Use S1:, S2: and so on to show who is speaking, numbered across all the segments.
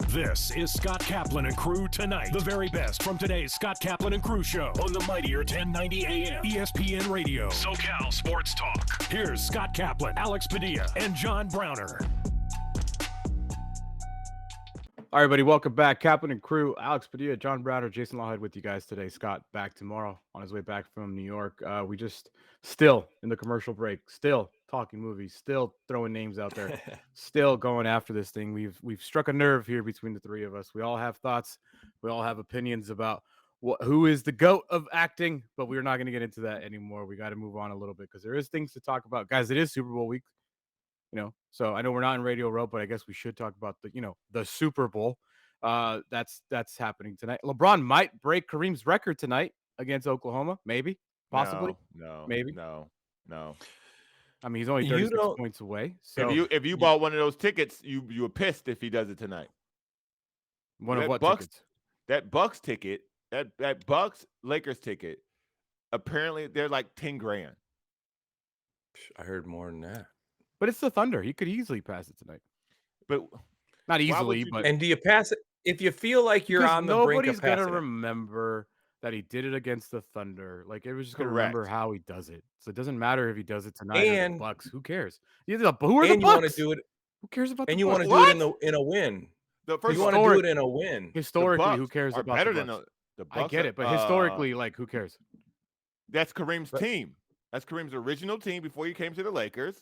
S1: This is Scott Kaplan and Crew Tonight. The very best from today's Scott Kaplan and Crew show on the mightier 1090 AM ESPN Radio. SoCal Sports Talk. Here's Scott Kaplan, Alex Padilla, and John Browner.
S2: All right, everybody, welcome back. Kaplan and Crew, Alex Padilla, John Browner, Jason Lawhead with you guys today. Scott back tomorrow on his way back from New York. We just still in the commercial break, still talking movies, still throwing names out there, still going after this thing. We've struck a nerve here between the three of us. We all have thoughts, we all have opinions about who is the GOAT of acting, but we're not going to get into that anymore. We got to move on a little bit because there is things to talk about, guys. It is Super Bowl week. So I know we're not in Radio Row, but I guess we should talk about the Super Bowl. That's happening tonight. LeBron might break Kareem's record tonight against Oklahoma. Maybe, possibly. Maybe.
S3: No.
S2: I mean, he's only 36 points away. So
S3: if you bought one of those tickets, you were pissed if he does it tonight.
S2: One of what tickets?
S3: That Bucks ticket, that Bucks Lakers ticket. Apparently, they're like $10,000.
S4: I heard more than that.
S2: But it's the Thunder. He could easily pass it tonight.
S3: But
S2: not easily, but
S4: and do you pass it if you feel like you're on the brink of
S2: nobody's
S4: passing
S2: gonna remember that he did it against the Thunder. Like everyone's just gonna remember how he does it. So it doesn't matter if he does it tonight or the Bucks. Who cares? Who are the Bucks?
S4: You want to do it?
S2: Who cares about?
S4: And
S2: the
S4: you
S2: Bucks?
S4: want to do it in a win.
S3: The first
S4: you want to do it in a win.
S2: Historically, who cares
S3: are
S2: about
S3: better
S2: the
S3: than
S2: Bucks?
S3: the Bucks?
S2: I get it, but historically, like who cares?
S3: That's Kareem's team. That's Kareem's original team before he came to the Lakers.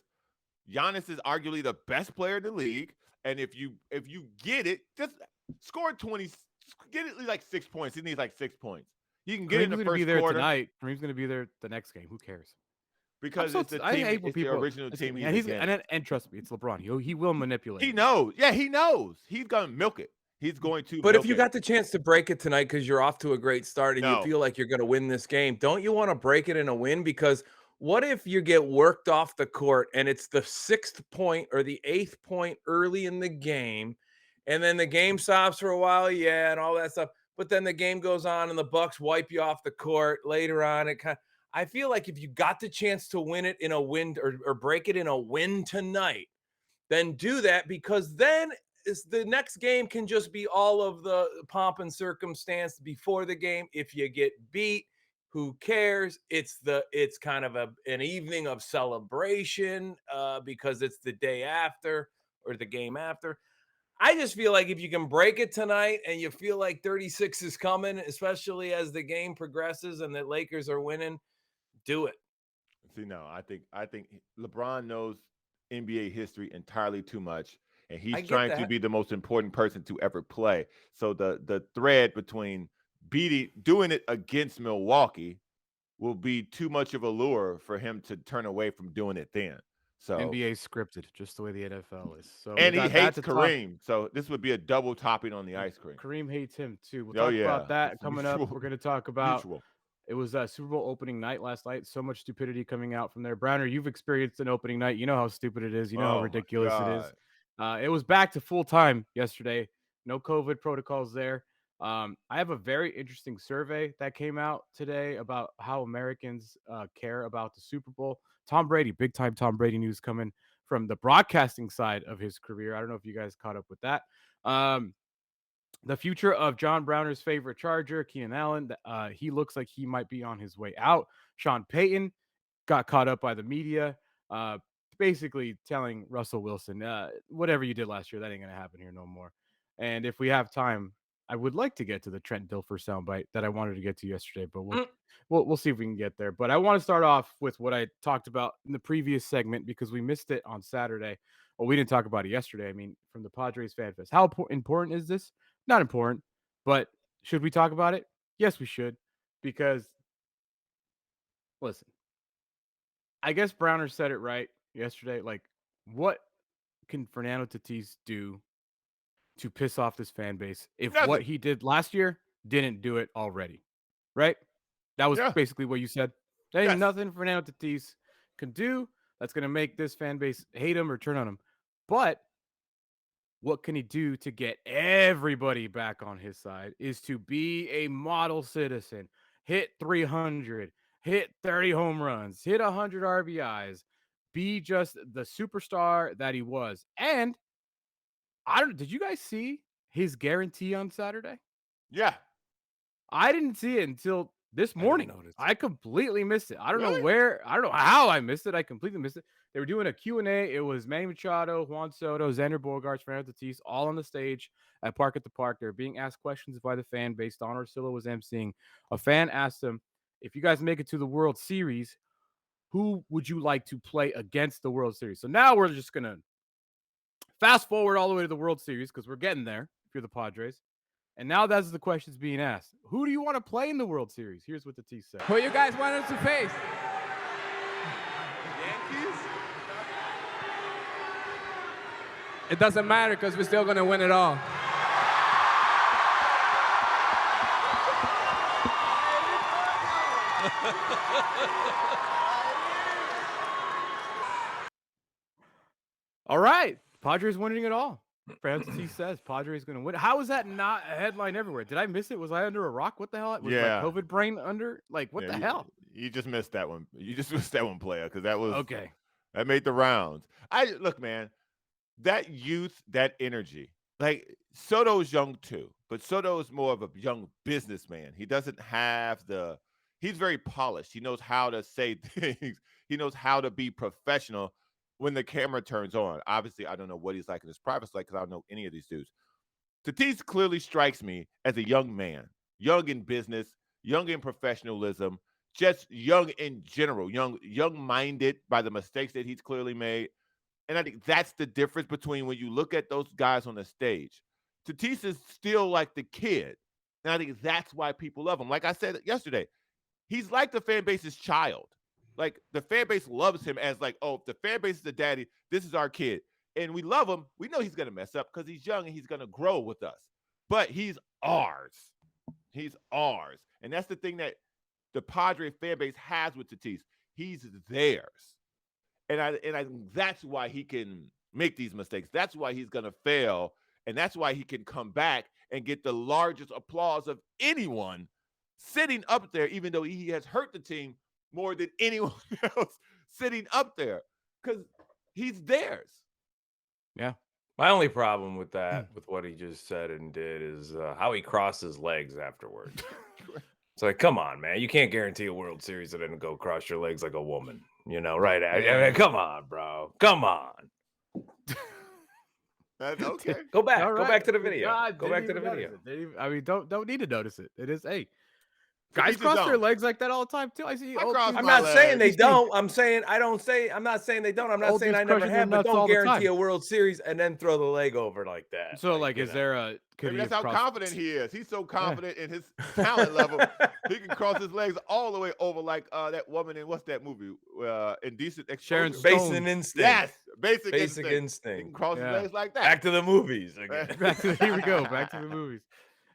S3: Giannis is arguably the best player in the league, and if you get it, just score 20, get it like 6 points. He needs like 6 points. You can get it in the first quarter.
S2: Tonight. Kareem's going to be there the next game. Who cares?
S3: Because it's the team. It's the original team.
S2: And trust me, it's LeBron. He will manipulate.
S3: He knows. Yeah, he knows. He's going to milk it. He's going to.
S4: But if you got the chance to break it tonight because you're off to a great start and you feel like you're going to win this game, don't you want to break it in a win? Because what if you get worked off the court and it's the 6th point or the 8th point early in the game, and then the game stops for a while, and all that stuff, but then the game goes on and the Bucks wipe you off the court later on? I feel like if you got the chance to win it in a win or break it in a win tonight, then do that, because then the next game can just be all of the pomp and circumstance before the game. If you get beat, who cares? It's kind of an evening of celebration because it's the day after or the game after. I just feel like if you can break it tonight and you feel like 36 is coming, especially as the game progresses and the Lakers are winning, do it.
S3: See, no, I think LeBron knows NBA history entirely too much, and he's trying to be the most important person to ever play. So the thread between doing it against Milwaukee will be too much of a lure for him to turn away from doing it then. So
S2: NBA scripted, just the way the NFL is. So
S3: and he hates Kareem, so this would be a double topping on the ice cream.
S2: Kareem hates him too. We'll talk about that coming up. We're going to talk about it was Super Bowl opening night last night. So much stupidity coming out from there. Browner, you've experienced an opening night. You know how stupid it is. You know how ridiculous it is. It was back to full time yesterday. No COVID protocols there. I have a very interesting survey that came out today about how Americans care about the Super Bowl. Tom Brady, big time Tom Brady news coming from the broadcasting side of his career. I don't know if you guys caught up with that. The future of John Browner's favorite Charger, Keenan Allen, he looks like he might be on his way out. Sean Payton got caught up by the media, basically telling Russell Wilson, whatever you did last year, that ain't going to happen here no more. And if we have time, I would like to get to the Trent Dilfer soundbite that I wanted to get to yesterday, but we'll see if we can get there. But I want to start off with what I talked about in the previous segment because we missed it on Saturday. Well, we didn't talk about it yesterday. I mean, from the Padres Fan Fest. How important is this? Not important, but should we talk about it? Yes, we should, because listen, I guess Browner said it right yesterday. Like, what can Fernando Tatis do to piss off this fan base if what he did last year didn't do it already? Right? That was basically what you said. There ain't nothing Fernando Tatis can do that's going to make this fan base hate him or turn on him. But what can he do to get everybody back on his side is to be a model citizen, hit 300, hit 30 home runs, hit 100 RBIs, be just the superstar that he was. And did you guys see his guarantee on Saturday?
S3: Yeah.
S2: I didn't see it until this morning. I completely missed it. I don't know how I missed it. I completely missed it. They were doing a Q&A. It was Manny Machado, Juan Soto, Xander Bogaerts, Fernando Tatis, all on the stage at Park at the Park. They're being asked questions by the fan base. Don Orsillo was emceeing. A fan asked them, if you guys make it to the World Series, who would you like to play against the World Series? So now we're just going to fast forward all the way to the World Series because we're getting there if you're the Padres. And now that's the questions being asked. Who do you want to play in the World Series? Here's what Tatis said.
S5: Who you guys want us to face?
S3: Yankees?
S5: It doesn't matter because we're still going to win it all.
S2: All right. Padres winning it all. Fernando Tatis says Padres going to win. How is that not a headline everywhere? Did I miss it? Was I under a rock? What the hell? Was my COVID brain under? Like, what the hell?
S3: You just missed that one. You just missed that one, player, because that was
S2: okay.
S3: That made the rounds. Look, man, that youth, that energy. Like, Soto's young too, but Soto is more of a young businessman. He doesn't have he's very polished. He knows how to say things. He knows how to be professional when the camera turns on. Obviously, I don't know what he's like in his private life because I don't know any of these dudes. Tatis clearly strikes me as a young man, young in business, young in professionalism, just young in general, young-minded by the mistakes that he's clearly made. And I think that's the difference between when you look at those guys on the stage. Tatis is still like the kid. And I think that's why people love him. Like I said yesterday, he's like the fan base's child. Like, the fan base loves him as like, oh, the fan base is the daddy. This is our kid. And we love him. We know he's going to mess up because he's young and he's going to grow with us. But he's ours. He's ours. And that's the thing that the Padre fan base has with Tatis. He's theirs. And I think that's why he can make these mistakes. That's why he's going to fail. And that's why he can come back and get the largest applause of anyone sitting up there, even though he has hurt the team more than anyone else sitting up there, because he's theirs.
S4: Yeah. My only problem with that, with what he just said and did, is how he crossed his legs afterwards. It's like, come on, man. You can't guarantee a World Series and then go cross your legs like a woman. You know, right? I mean, come on, bro. Come on.
S3: That's okay.
S4: Go back.
S2: Right.
S4: Go back to the video.
S2: God,
S4: go back to the video.
S2: I mean, don't need to notice it. It is, hey. Guys cross their legs like that all the time too. I see.
S4: I'm not saying they don't. I'm saying I don't say. I'm not saying they don't. I'm not saying I never have. But don't guarantee a World Series and then throw the leg over like that.
S2: So, like, is there a?
S3: Maybe that's how confident he is. He's so confident in his talent level, he can cross his legs all the way over, like that woman in what's that movie? Indecent Exposure.
S4: Basic Instinct.
S3: Yes, Basic
S4: Instinct.
S3: He can cross his legs like that.
S4: Back to the movies again.
S2: Here we go. Back to the movies.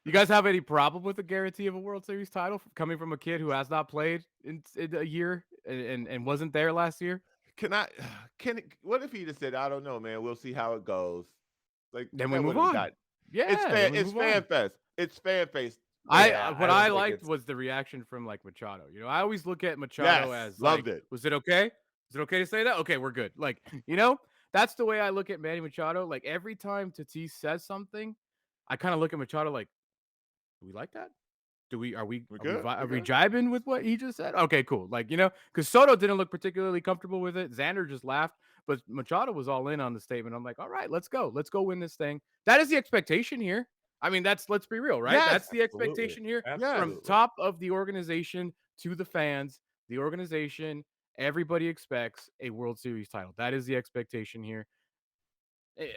S2: You guys have any problem with the guarantee of a World Series title coming from a kid who has not played in a year and wasn't there last year?
S3: What if he just said, I don't know, man. We'll see how it goes. Like,
S2: then we move on. Yeah,
S3: it's fan fest. It's fan fest.
S2: What I liked was the reaction from, like, Machado. You know, I always look at Machado as
S3: loved
S2: like,
S3: it.
S2: Was it okay? Is it okay to say that? Okay, we're good. Like, you know, that's the way I look at Manny Machado. Like, every time Tatis says something, I kind of look at Machado like, do we like that? Are we jibing with what he just said? Okay, cool. Like, you know, because Soto didn't look particularly comfortable with it. Xander just laughed, but Machado was all in on the statement. I'm like, all right, let's go win this thing. That is the expectation here. I mean, let's be real, right?
S3: Yes,
S2: that's the expectation here. From top of the organization to the fans, the organization, everybody expects a World Series title. That is the expectation here.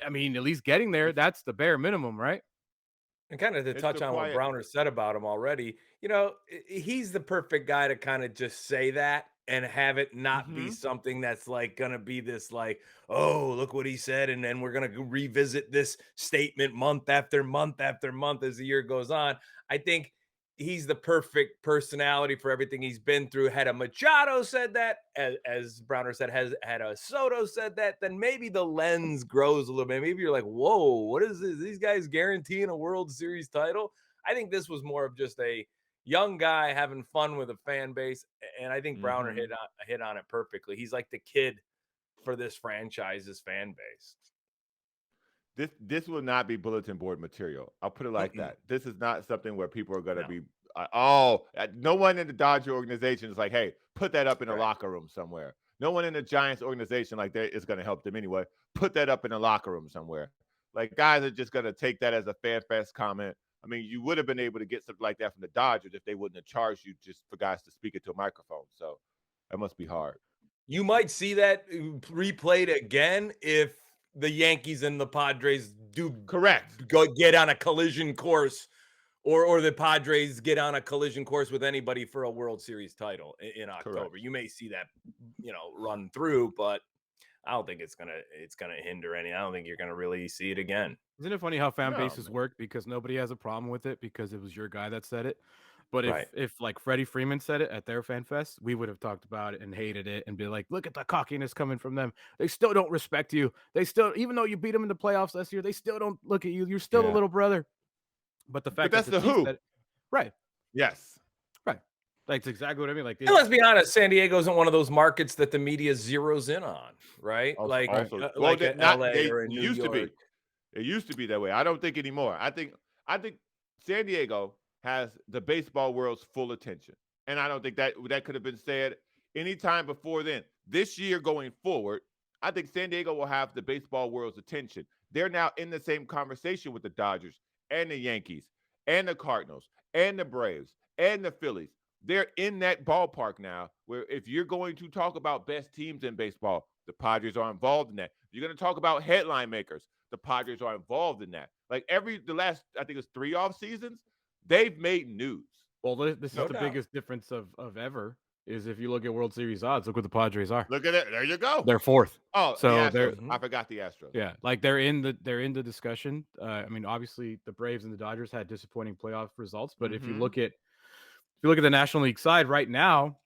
S2: I mean, at least getting there, that's the bare minimum, right?
S4: And kind of to touch on what Browner said about him already, you know, he's the perfect guy to kind of just say that and have it not be something that's like going to be this like, oh, look what he said. And then we're going to revisit this statement month after month after month as the year goes on. I think he's the perfect personality for everything he's been through. Had a Machado said that, as Browner said, had a Soto said that, then maybe the lens grows a little bit. Maybe you're like, whoa, what is this? These guys guaranteeing a World Series title? I think this was more of just a young guy having fun with a fan base. And I think Browner hit on it perfectly. He's like the kid for this franchise's fan base.
S3: This will not be bulletin board material. I'll put it like that. This is not something where people are going to be. No one in the Dodger organization is like, hey, put that up in a locker room somewhere. No one in the Giants organization like that is going to help them anyway. Put that up in a locker room somewhere. Like, guys are just going to take that as a fan fest comment. I mean, you would have been able to get something like that from the Dodgers if they wouldn't have charged you just for guys to speak into a microphone. So that must be hard.
S4: You might see that replayed again if the Yankees and the Padres do get on a collision course, or the Padres get on a collision course with anybody for a World Series title in October. Correct. You may see that, run through, but I don't think it's gonna hinder any. I don't think you're gonna really see it again.
S2: Isn't it funny how fan bases work? Because nobody has a problem with it because it was your guy that said it. But if like Freddie Freeman said it at their fan fest, we would have talked about it and hated it and be like, look at the cockiness coming from them. They still don't respect you. They still, even though you beat them in the playoffs last year, they still don't look at you. You're still a little brother. But the fact
S3: that's the who.
S2: Right.
S3: Yes.
S2: Right. That's exactly what I mean. Like,
S4: let's be honest, San Diego isn't one of those markets that the media zeroes in on, right? LA or in New York.
S3: It used to be that way. I don't think anymore. I think San Diego has the baseball world's full attention. And I don't think that could have been said any time before then. This year going forward, I think San Diego will have the baseball world's attention. They're now in the same conversation with the Dodgers and the Yankees and the Cardinals and the Braves and the Phillies. They're in that ballpark now where if you're going to talk about best teams in baseball, the Padres are involved in that. If you're going to talk about headline makers, the Padres are involved in that. Like the last, I think it's 3 off seasons, they've made news.
S2: Well, this is the biggest difference of ever is if you look at World Series odds, look what the Padres are.
S3: Look at it. There you go.
S2: They're 4th.
S3: Oh, so I forgot the Astros.
S2: Yeah, like they're in the discussion. I mean, obviously the Braves and the Dodgers had disappointing playoff results, but if you look at the National League side right now,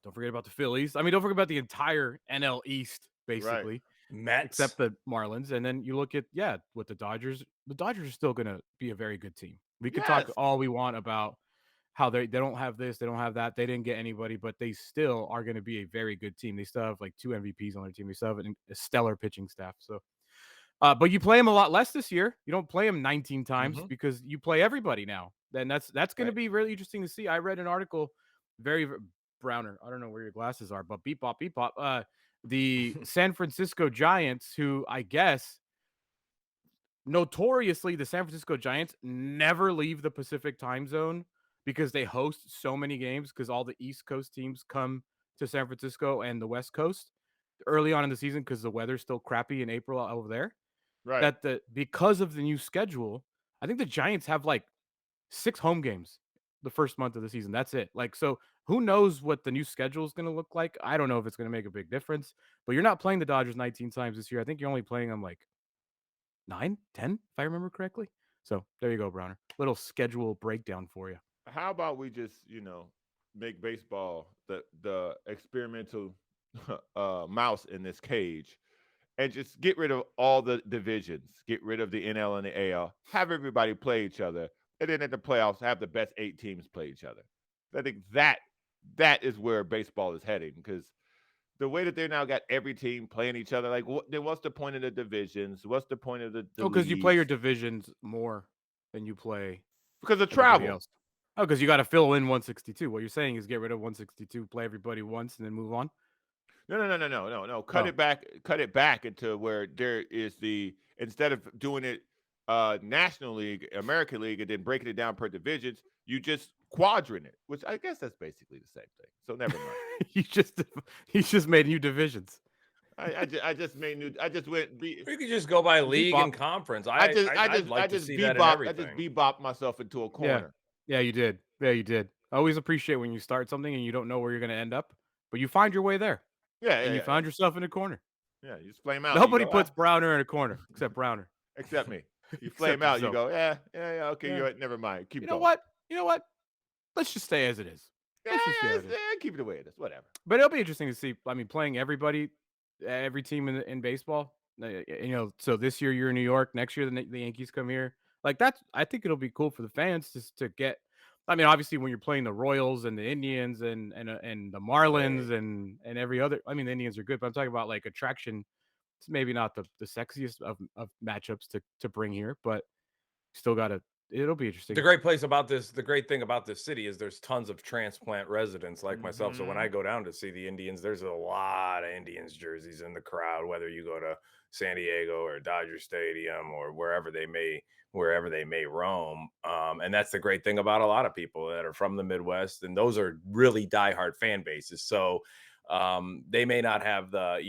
S2: don't forget about the Phillies. I mean, don't forget about the entire NL East, basically.
S4: Right. Mets.
S2: Except the Marlins. And then you look at, with the Dodgers. The Dodgers are still going to be a very good team. We could talk all we want about how they don't have this, they don't have that. They didn't get anybody, but they still are going to be a very good team. They still have like 2 MVPs on their team. They still have a stellar pitching staff. So, but you play them a lot less this year. You don't play them 19 times because you play everybody now. Then that's going to be really interesting to see. I read an article, very Browner. I don't know where your glasses are, but beep bop. The San Francisco Giants, who I guess notoriously the San Francisco Giants never leave the Pacific time zone because they host so many games because all the East Coast teams come to San Francisco and the West Coast early on in the season because the weather's still crappy in April over there.
S3: Right.
S2: Because of the new schedule, I think the Giants have like 6 home games the first month of the season. That's it. Like, so who knows what the new schedule is going to look like? I don't know if it's going to make a big difference, but you're not playing the Dodgers 19 times this year. I think you're only playing them like 9, 10, if I remember correctly. So there you go, Browner. Little schedule breakdown for you.
S3: How about we just, make baseball the experimental mouse in this cage and just get rid of all the divisions, get rid of the NL and the AL, have everybody play each other, and then at the playoffs have the best 8 teams play each other. I think that is where baseball is heading because the way that they now got every team playing each other, like then what's the point of the divisions? What's the point of the
S2: because you play your divisions more than you play
S3: because of travel.
S2: Oh, because you got to fill in 162. What you're saying is get rid of 162, play everybody once, and then move on.
S3: No. Cut it back into where there is instead of doing it National League, American League, and then breaking it down per divisions, you just quadrant it, which I guess that's basically the same thing. So never mind.
S2: He just made new divisions.
S3: I just made new. I just went.
S4: You could just go by league and conference. I just
S3: bebop myself into a corner.
S2: Yeah, you did. I always appreciate when you start something and you don't know where you're going to end up, but you find your way there. And you found yourself in a corner.
S3: Yeah, you just flame out.
S2: Nobody puts Browner in a corner except Browner.
S3: Except me. You flame out. You go, okay, you're right. Never mind. Keep going.
S2: You know what? Let's just stay as it is.
S3: Keep it the way it is. Whatever.
S2: But it'll be interesting to see. I mean, playing every team in baseball. So this year you're in New York. Next year the Yankees come here. Like that's. I think it'll be cool for the fans just to get. I mean, obviously when you're playing the Royals and the Indians and the Marlins and every other. I mean, the Indians are good, but I'm talking about like attraction It's maybe not the sexiest of matchups to bring here, but still got to. It'll be interesting.
S4: The great thing about this city is there's tons of transplant residents like myself. So when I go down to see the Indians, there's a lot of Indians jerseys in the crowd, whether you go to San Diego or Dodger Stadium or wherever they may roam. And that's the great thing about a lot of people that are from the Midwest. And those are really diehard fan bases. So they may not have the,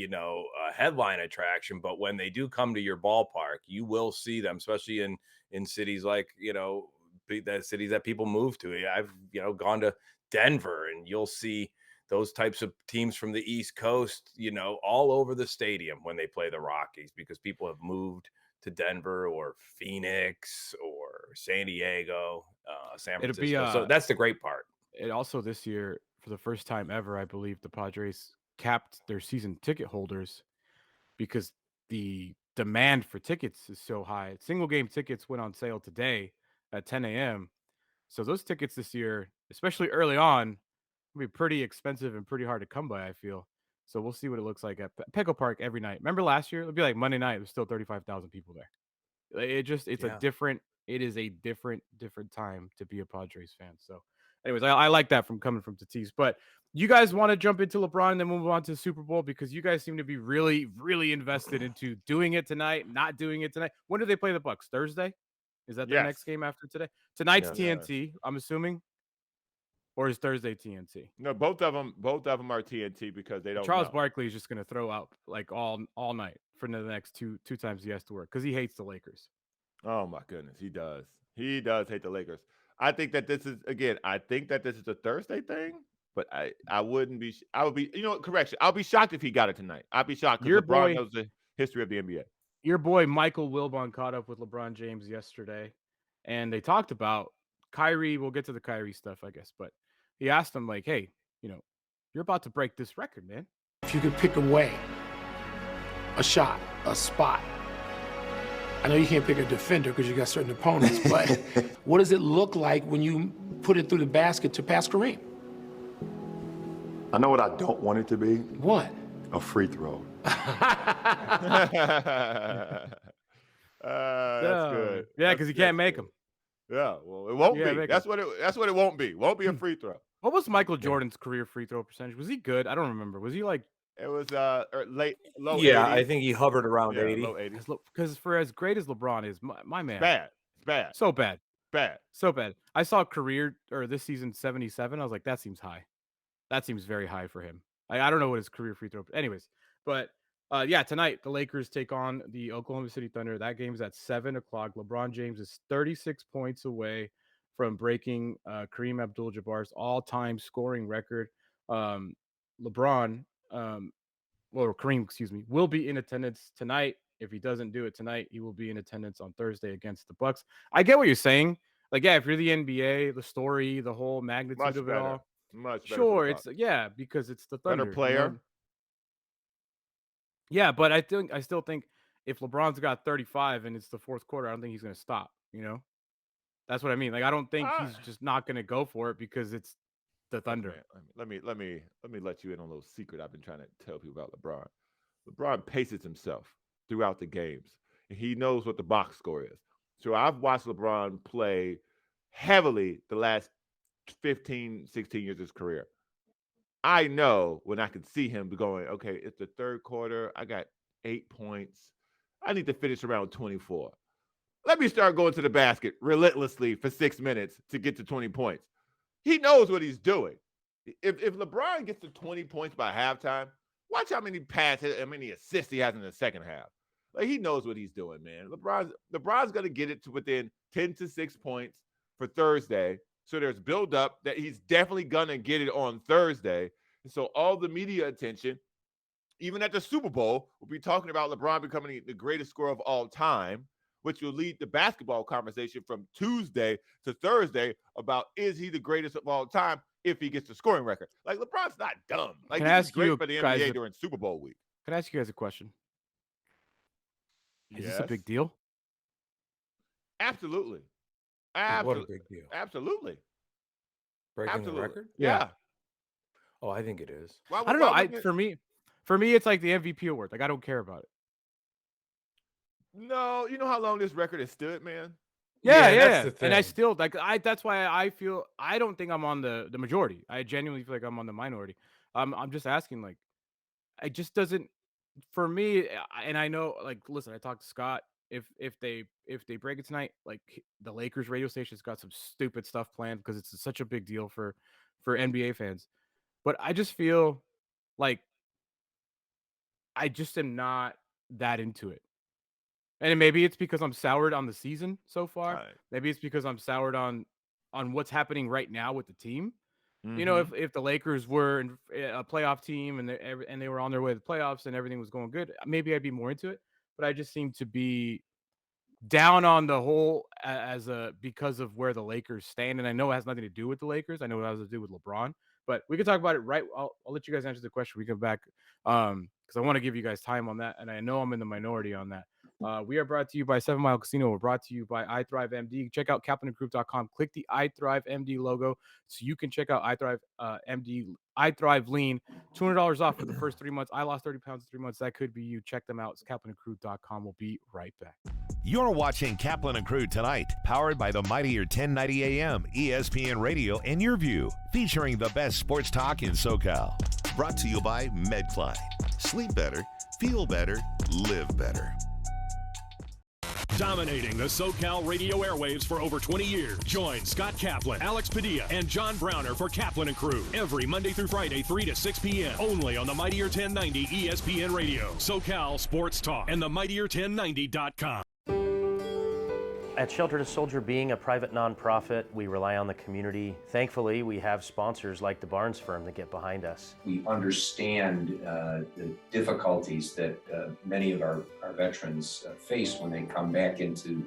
S4: headline attraction, but when they do come to your ballpark, you will see them, especially in cities like, the cities that people move to. I've, gone to Denver, and you'll see those types of teams from the East Coast, all over the stadium when they play the Rockies, because people have moved to Denver or Phoenix or San Diego, San Francisco. So that's the great part.
S2: It also this year, for the first time ever, I believe the Padres capped their season ticket holders because the demand for tickets is so high. Single game tickets went on sale today at 10 a.m. So those tickets this year, especially early on, will be pretty expensive and pretty hard to come by, I feel. So we'll see what it looks like at Petco Park every night. Remember last year? It would be like Monday night. There's still 35,000 people there. It is a different time to be a Padres fan. So anyways, I like that coming from Tatis. But you guys want to jump into LeBron and then move on to the Super Bowl, because you guys seem to be really, really invested into doing it tonight, not doing it tonight. When do they play the Bucks? Thursday? Is that their next game after today? Tonight's TNT, I'm assuming. Or is Thursday TNT?
S3: No, both of them are TNT because they don't.
S2: Charles Barkley is just going to throw out like all night for the next two times he has to work because he hates the Lakers.
S3: Oh my goodness, he does. He does hate the Lakers. I think that this is a Thursday thing, but I would be, correction. I'll be shocked if he got it tonight. I'd be shocked because LeBron knows the history of the NBA.
S2: Your boy Michael Wilbon caught up with LeBron James yesterday, and they talked about Kyrie. We'll get to the Kyrie stuff, I guess, but he asked him like, "Hey, you're about to break this record, man.
S6: If you could pick away a shot, a spot. I know you can't pick a defender because you got certain opponents, but what does it look like when you put it through the basket to pass Kareem?"
S7: I know what I don't want it to be.
S6: What?
S7: A free throw.
S3: That's good.
S2: Yeah, because you can't make them.
S3: Yeah, well, it won't be. That's what it won't be. Won't be a free throw.
S2: What was Michael Jordan's career free throw percentage? Was he good? I don't remember. Was he like?
S3: It was low.
S4: Yeah,
S3: 80s.
S4: I think he hovered around 80.
S3: Low 80s.
S2: Because for as great as LeBron is, my man,
S3: It's bad.
S2: So bad.
S3: Bad.
S2: So bad. I saw career this season 77. I was like, that seems high. That seems very high for him. I don't know what his career free throw. Anyways, but tonight the Lakers take on the Oklahoma City Thunder. That game's at 7:00. LeBron James is 36 points away from breaking Kareem Abdul-Jabbar's all-time scoring record. Kareem, will be in attendance tonight. If he doesn't do it tonight, he will be in attendance on Thursday against the Bucks. I get what you're saying. Like, yeah, if you're the NBA, the story, the whole magnitude of it all.
S3: Much better.
S2: Sure, it's because it's the Thunder.
S3: Better player.
S2: Yeah, but I still think if LeBron's got 35 and it's the fourth quarter, I don't think he's going to stop. That's what I mean. Like, I don't think he's just not going to go for it because it's the Thunder.
S3: Okay. Let me let you in on a little secret I've been trying to tell people about LeBron. LeBron paces himself throughout the games. And he knows what the box score is. So I've watched LeBron play heavily the last 15, 16 years of his career. I know when I can see him going, okay, it's the third quarter. I got 8 points. I need to finish around 24. Let me start going to the basket relentlessly for 6 minutes to get to 20 points. He knows what he's doing. If LeBron gets to 20 points by halftime, watch how many passes, how many assists he has in the second half. Like, he knows what he's doing, man. LeBron's going to get it to within 10 to 6 points for Thursday. So there's build up that he's definitely going to get it on Thursday. And so all the media attention, even at the Super Bowl, will be talking about LeBron becoming the greatest scorer of all time, which will lead the basketball conversation from Tuesday to Thursday about is he the greatest of all time if he gets the scoring record. Like, LeBron's not dumb. Like, he's great for the NBA during Super Bowl week.
S2: Can I ask you guys a question? Is
S3: Yes.
S2: this a big deal?
S3: Absolutely.
S4: What a big deal.
S3: Absolutely.
S4: Breaking the record?
S3: Yeah.
S4: Oh, I think it is.
S2: I don't know. For me, it's like the MVP award. Like, I don't care about it.
S3: No, you know how long this record has stood, man?
S2: Yeah. And I still that's why I feel I don't think I'm on the majority. I genuinely feel like I'm on the minority. I'm just asking, like, it just doesn't for me. And I know, like, listen, I talked to Scott. If they break it tonight, like, the Lakers radio station's got some stupid stuff planned because it's such a big deal for NBA fans. But I just feel like I just am not that into it. And maybe it's because I'm soured on the season so far.
S3: Right.
S2: Maybe it's because I'm soured on what's happening right now with the team. You know, if the Lakers were a playoff team and they were on their way to the playoffs and everything was going good, maybe I'd be more into it. But I just seem to be down on the whole because of where the Lakers stand. And I know it has nothing to do with the Lakers. I know it has to do with LeBron. But we can talk about it right. I'll let you guys answer the question. We come back because I want to give you guys time on that. And I know I'm in the minority on that. We are brought to you by 7 Mile Casino. We're brought to you by iThriveMD. Check out KaplanandCrew.com. Click the iThriveMD logo so you can check out iThriveMD, iThrive Lean. $200 off for the first 3 months. I lost 30 pounds in 3 months. That could be you. Check them out. It's KaplanandCrew.com. We'll be right back.
S1: You're watching Kaplan and Crew Tonight, powered by the mightier 1090 AM, ESPN Radio, and Your View, featuring the best sports talk in SoCal.
S8: Brought to you by MedCline. Sleep better, feel better, live better.
S1: Dominating the SoCal radio airwaves for over 20 years. Join Scott Kaplan, Alex Padilla, and John Browner for Kaplan and Crew every Monday through Friday, 3 to 6 p.m. Only on the mightier 1090 ESPN Radio, SoCal Sports Talk, and the mightier1090.com.
S9: At Shelter to Soldier, being a private nonprofit, we rely on the community. Thankfully, we have sponsors like the Barnes firm that get behind us.
S10: We understand the difficulties that many of our veterans face when they come back into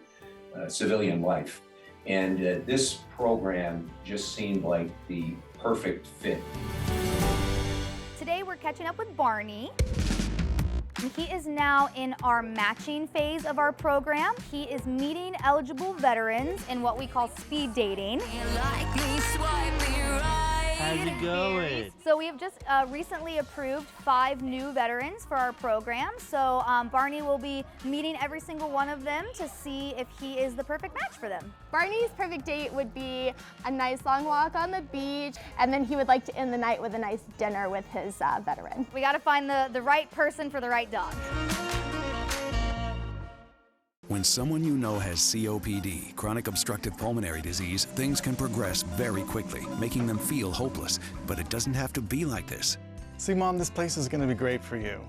S10: civilian life. And this program just seemed like the perfect fit.
S11: Today, we're catching up with Barney. He is now in our matching phase of our program. He is meeting eligible veterans in what we call speed dating.
S12: How's it going?
S11: So we have just recently approved 5 new veterans for our program. So Barney will be meeting every single one of them to see if he is the perfect match for them.
S13: Barney's perfect date would be a nice long walk on the beach, and then he would like to end the night with a nice dinner with his veteran.
S11: We got to find the right person for the right dog.
S14: When someone you know has COPD, chronic obstructive pulmonary disease, things can progress very quickly, making them feel hopeless. But it doesn't have to be like this.
S15: See, Mom, this place is going to be great for you.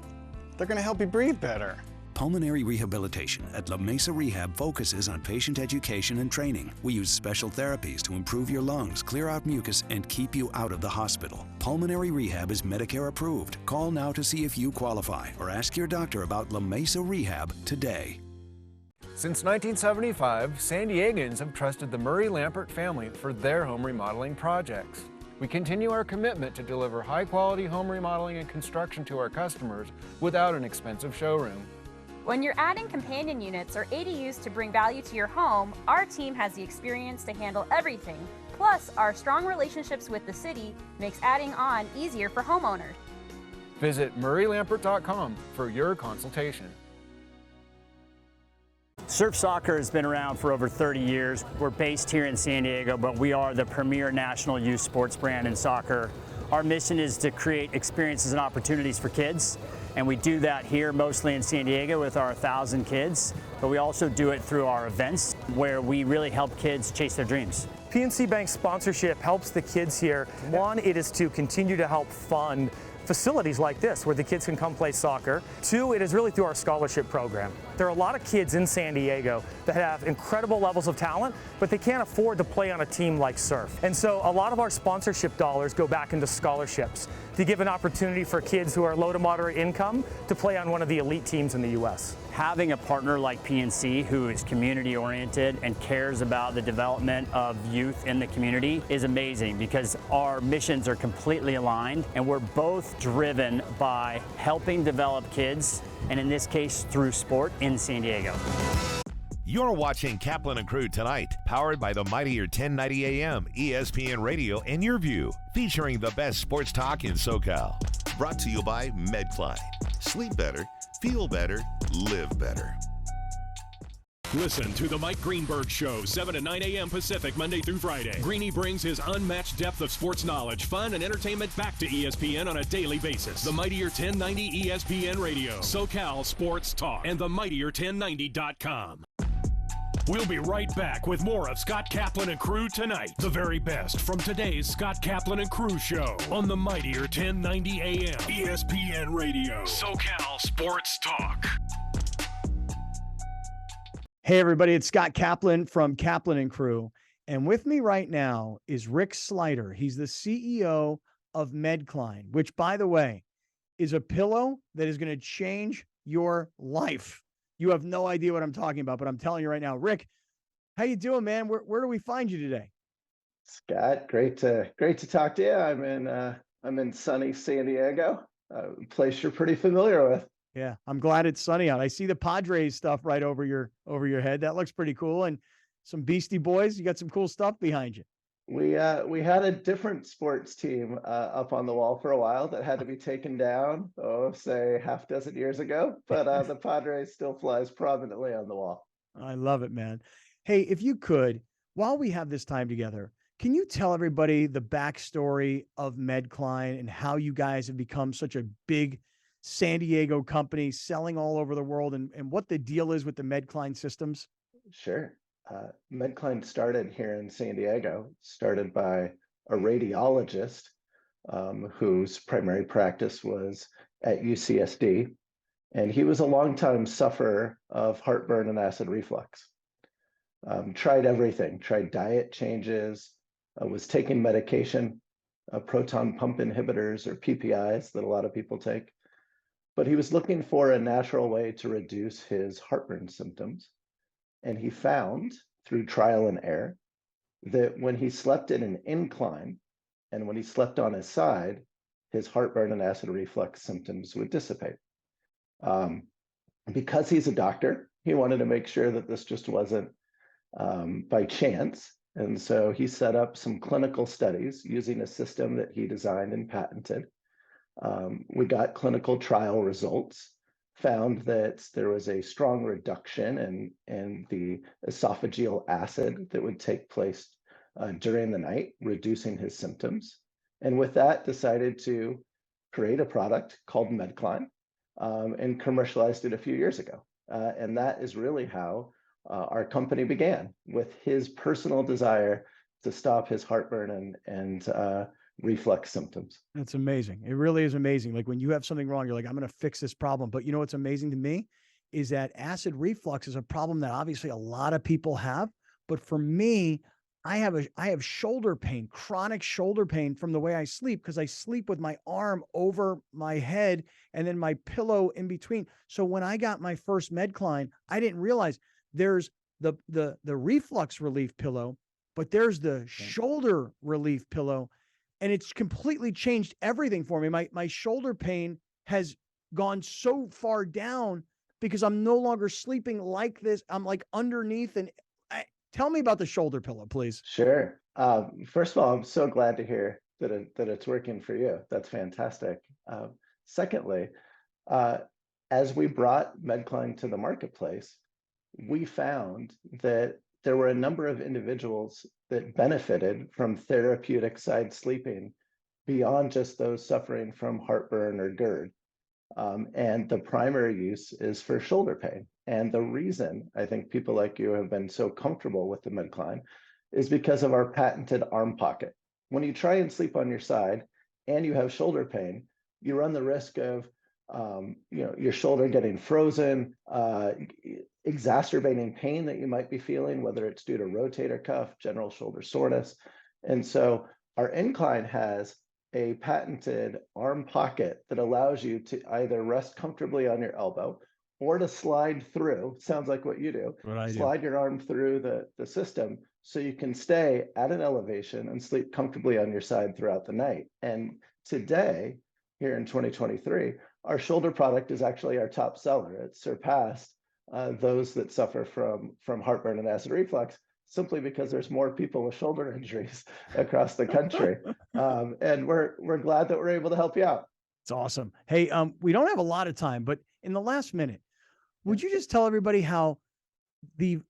S15: They're going to help you breathe better.
S14: Pulmonary rehabilitation at La Mesa Rehab focuses on patient education and training. We use special therapies to improve your lungs, clear out mucus, and keep you out of the hospital. Pulmonary rehab is Medicare approved. Call now to see if you qualify or ask your doctor about La Mesa Rehab today.
S16: Since 1975, San Diegans have trusted the Murray-Lampert family for their home remodeling projects. We continue our commitment to deliver high-quality home remodeling and construction to our customers without an expensive showroom.
S17: When you're adding companion units or ADUs to bring value to your home, our team has the experience to handle everything. Plus, our strong relationships with the city makes adding on easier for homeowners.
S16: Visit murraylampert.com for your consultation.
S18: Surf Soccer has been around for over 30 years. We're based here in San Diego, but we are the premier national youth sports brand in soccer. Our mission is to create experiences and opportunities for kids, and we do that here mostly in San Diego with our 1,000 kids, but we also do it through our events where we really help kids chase their dreams.
S19: PNC Bank sponsorship helps the kids here. One, it is to continue to help fund facilities like this where the kids can come play soccer. 2, it is really through our scholarship program. There are a lot of kids in San Diego that have incredible levels of talent, but they can't afford to play on a team like Surf. And so a lot of our sponsorship dollars go back into scholarships to give an opportunity for kids who are low to moderate income to play on one of the elite teams in the U.S.
S18: Having a partner like PNC who is community oriented and cares about the development of youth in the community is amazing because our missions are completely aligned and we're both driven by helping develop kids, and in this case through sport in San Diego.
S1: You're watching Kaplan and Crew Tonight, powered by the mightier 1090 AM, ESPN Radio, and Your View, featuring the best sports talk in SoCal.
S8: Brought to you by MedCline. Sleep better, feel better, live better.
S1: Listen to The Mike Greenberg Show, 7 to 9 a.m. Pacific, Monday through Friday. Greeny brings his unmatched depth of sports knowledge, fun, and entertainment back to ESPN on a daily basis. The Mightier 1090 ESPN Radio, SoCal Sports Talk, and themightier1090.com. We'll be right back with more of Scott Kaplan and Crew Tonight. The very best from today's Scott Kaplan and Crew Show on the Mightier 1090 AM, ESPN Radio, SoCal Sports Talk.
S20: Hey, everybody, it's Scott Kaplan from Kaplan and Crew. And with me right now is Rick Slider. He's the CEO of MedCline, which, by the way, is a pillow that is going to change your life. You have no idea what I'm talking about, but I'm telling you right now. Rick, how you doing, man? Where do we find you today?
S21: Scott, great to talk to you. I'm in sunny San Diego, a place you're pretty familiar with.
S20: Yeah, I'm glad it's sunny out. I see the Padres stuff right over your head. That looks pretty cool. And some Beastie Boys. You got some cool stuff behind you.
S21: We had a different sports team up on the wall for a while that had to be taken down, say half dozen years ago. But the Padres still flies prominently on the wall.
S20: I love it, man. Hey, if you could, while we have this time together, can you tell everybody the backstory of MedCline and how you guys have become such a big San Diego company selling all over the world, and what the deal is with the MedCline systems?
S21: Sure. MedCline started here in San Diego, started by a radiologist whose primary practice was at UCSD. And he was a longtime sufferer of heartburn and acid reflux. Tried everything, tried diet changes, was taking medication, proton pump inhibitors or PPIs that a lot of people take. But he was looking for a natural way to reduce his heartburn symptoms. And he found through trial and error that when he slept in an incline and when he slept on his side, his heartburn and acid reflux symptoms would dissipate. Because he's a doctor, he wanted to make sure that this just wasn't by chance. And so he set up some clinical studies using a system that he designed and patented. We got clinical trial results, found that there was a strong reduction in the esophageal acid that would take place during the night, reducing his symptoms. And with that, decided to create a product called MedCline and commercialized it a few years ago. And that is really how our company began, with his personal desire to stop his heartburn and reflux symptoms.
S20: That's amazing. It really is amazing. Like when you have something wrong, you're like, I'm going to fix this problem. But you know what's amazing to me is that acid reflux is a problem that obviously a lot of people have. But for me, I have shoulder pain, chronic shoulder pain from the way I sleep, because I sleep with my arm over my head and then my pillow in between. So when I got my first MedCline, I didn't realize there's the reflux relief pillow, but there's the shoulder relief pillow. And it's completely changed everything for me. My shoulder pain has gone so far down because I'm no longer sleeping like this. I'm like underneath. And tell me about the shoulder pillow, please.
S21: Sure. First of all, I'm so glad to hear that it's working for you. That's fantastic. Secondly, as we brought MedCline to the marketplace, we found that there were a number of individuals that benefited from therapeutic side sleeping beyond just those suffering from heartburn or GERD. And the primary use is for shoulder pain. And the reason I think people like you have been so comfortable with the MedCline is because of our patented arm pocket. When you try and sleep on your side and you have shoulder pain, you run the risk of your shoulder getting frozen, exacerbating pain that you might be feeling, whether it's due to rotator cuff, general shoulder soreness. And so our incline has a patented arm pocket that allows you to either rest comfortably on your elbow or to slide through, sounds like what you do, slide your arm through the system so you can stay at an elevation and sleep comfortably on your side throughout the night. And today, here in 2023, our shoulder product is actually our top seller. It surpassed those that suffer from heartburn and acid reflux, simply because there's more people with shoulder injuries across the country. And we're glad that we're able to help you out.
S20: It's awesome. Hey, we don't have a lot of time, but in the last minute, would you just tell everybody how the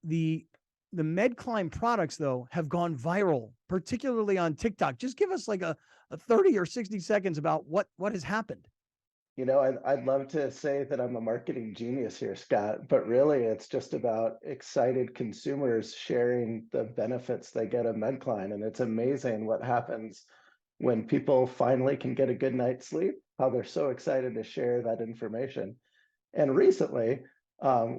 S20: MedCline products, though, have gone viral, particularly on TikTok. Just give us like a 30 or 60 seconds about what has happened.
S21: You know, I'd love to say that I'm a marketing genius here, Scott, but really it's just about excited consumers sharing the benefits they get of MedCline. And it's amazing what happens when people finally can get a good night's sleep, how they're so excited to share that information. And recently,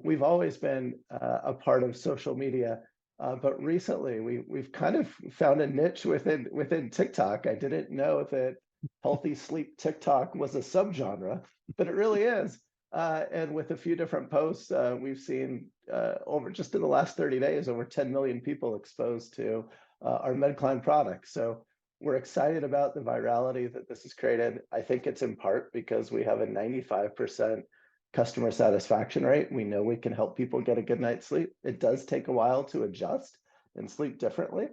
S21: we've always been a part of social media, but recently we've kind of found a niche within TikTok. I didn't know that healthy sleep TikTok was a subgenre, but it really is. And with a few different posts, we've seen over just in the last 30 days, over 10 million people exposed to our MedCline products. So we're excited about the virality that this has created. I think it's in part because we have a 95% customer satisfaction rate. We know we can help people get a good night's sleep. It does take a while to adjust and sleep differently.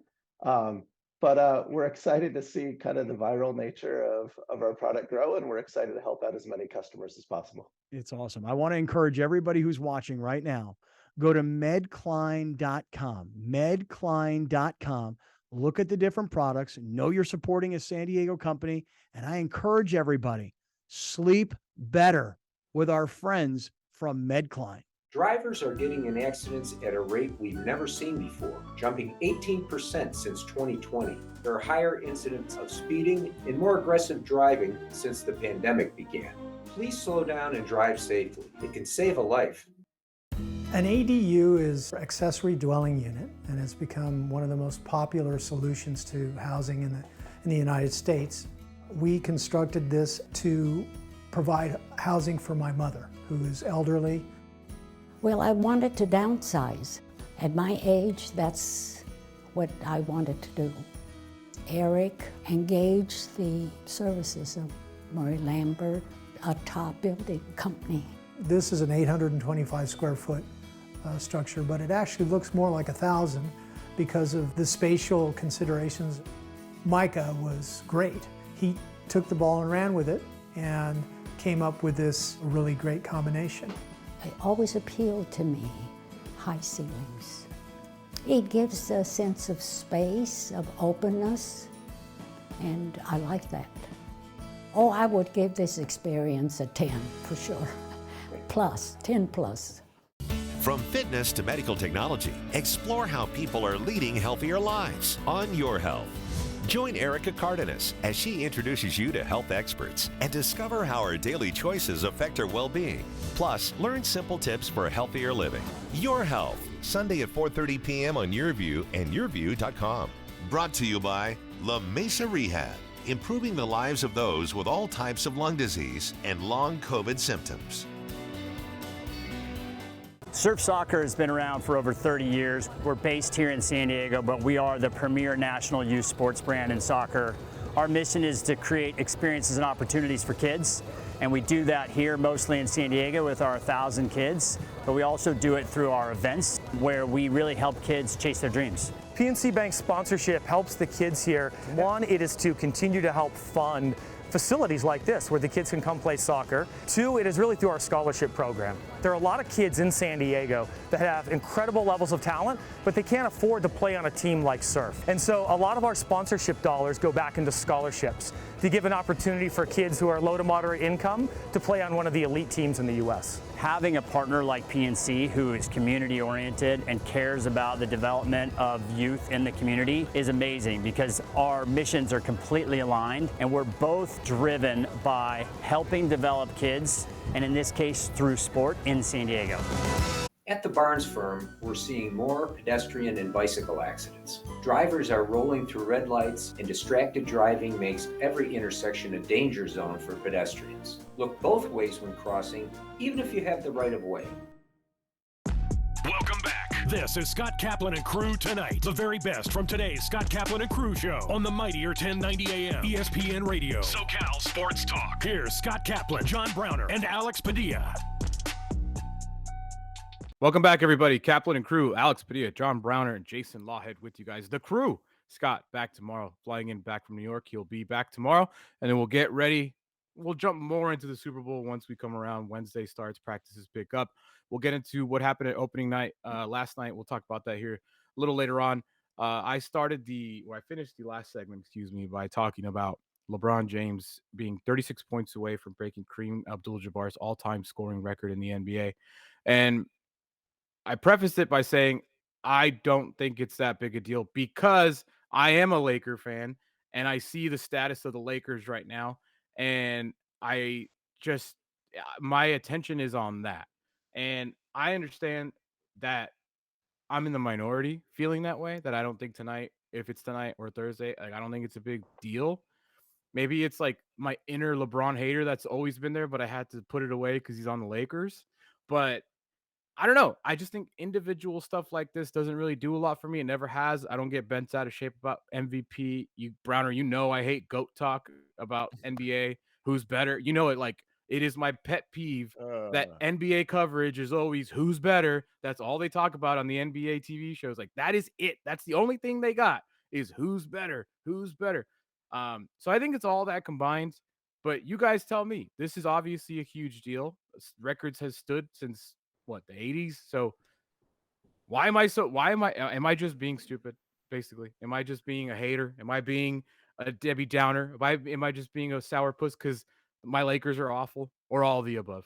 S21: But we're excited to see kind of the viral nature of our product grow, and we're excited to help out as many customers as possible.
S20: It's awesome. I want to encourage everybody who's watching right now, go to medcline.com, medcline.com. Look at the different products. Know you're supporting a San Diego company, and I encourage everybody, sleep better with our friends from MedCline.
S10: Drivers are getting in accidents at a rate we've never seen before, jumping 18% since 2020. There are higher incidents of speeding and more aggressive driving since the pandemic began. Please slow down and drive safely. It can save a life.
S5: An ADU is accessory dwelling unit, and it's become one of the most popular solutions to housing in the United States. We constructed this to provide housing for my mother, who is elderly.
S22: Well, I wanted to downsize. At my age, that's what I wanted to do. Eric engaged the services of Murray Lambert, a top building company.
S5: This is an 825 square foot structure, but it actually looks more like 1,000 because of the spatial considerations. Micah was great. He took the ball and ran with it and came up with this really great combination.
S22: It always appealed to me, high ceilings. It gives a sense of space, of openness, and I like that. Oh, I would give this experience a 10 for sure. Plus, 10 plus.
S23: From fitness to medical technology, explore how people are leading healthier lives on Your Health. Join Erica Cardenas as she introduces you to health experts and discover how our daily choices affect our well-being. Plus, learn simple tips for healthier living. Your Health, Sunday at 4:30 p.m. on YourView and YourView.com. Brought to you by La Mesa Rehab, improving the lives of those with all types of lung disease and long COVID symptoms.
S18: Surf Soccer has been around for over 30 years. We're based here in San Diego, but we are the premier national youth sports brand in soccer. Our mission is to create experiences and opportunities for kids, and we do that here mostly in San Diego with our 1,000 kids, but we also do it through our events where we really help kids chase their dreams.
S19: PNC Bank's sponsorship helps the kids here. One, it is to continue to help fund facilities like this where the kids can come play soccer. Two, it is really through our scholarship program. There are a lot of kids in San Diego that have incredible levels of talent, but they can't afford to play on a team like Surf. And so a lot of our sponsorship dollars go back into scholarships to give an opportunity for kids who are low to moderate income to play on one of the elite teams in the U.S.
S18: Having a partner like PNC who is community oriented and cares about the development of youth in the community is amazing because our missions are completely aligned and we're both driven by helping develop kids, and in this case through sport in San Diego.
S10: At the Barnes firm, we're seeing more pedestrian and bicycle accidents. Drivers are rolling through red lights, and distracted driving makes every intersection a danger zone for pedestrians. Look both ways when crossing, even if you have the right of way.
S1: Welcome back. This is Scott Kaplan and Crew Tonight. The very best from today's Scott Kaplan and Crew Show on the mightier 1090 AM ESPN Radio. SoCal Sports Talk. Here's Scott Kaplan, John Browner, and Alex Padilla.
S2: Welcome back, everybody. Kaplan and Crew, Alex Padilla, John Browner, and Jason Lawhead with you guys. The Crew, Scott, back tomorrow, flying in back from New York. He'll be back tomorrow, and then we'll get ready we'll jump more into the Super Bowl once we come around. Wednesday starts, practices pick up. We'll get into what happened at opening night last night. We'll talk about that here a little later on. I finished the last segment, by talking about LeBron James being 36 points away from breaking Kareem Abdul-Jabbar's all-time scoring record in the NBA. And I prefaced it by saying I don't think it's that big a deal because I am a Laker fan and I see the status of the Lakers right now. And my attention is on that. And I understand that I'm in the minority feeling that way, that I don't think tonight, if it's tonight or Thursday, I don't think it's a big deal. Maybe it's like my inner LeBron hater that's always been there, but I had to put it away because he's on the Lakers. But I don't know. I just think individual stuff like this doesn't really do a lot for me. It never has. I don't get bent out of shape about MVP. Browner, I hate GOAT talk about NBA. Who's better? It is my pet peeve that NBA coverage is always who's better. That's all they talk about on the NBA TV shows. Like, that is it. That's the only thing they got is who's better. Who's better? So I think it's all that combined. But you guys tell me. This is obviously a huge deal. Records has stood since the 80s. So am I just being stupid? Basically, am I just being a hater? Am I being a Debbie Downer? Am I just being a sourpuss because my Lakers are awful, or all the above?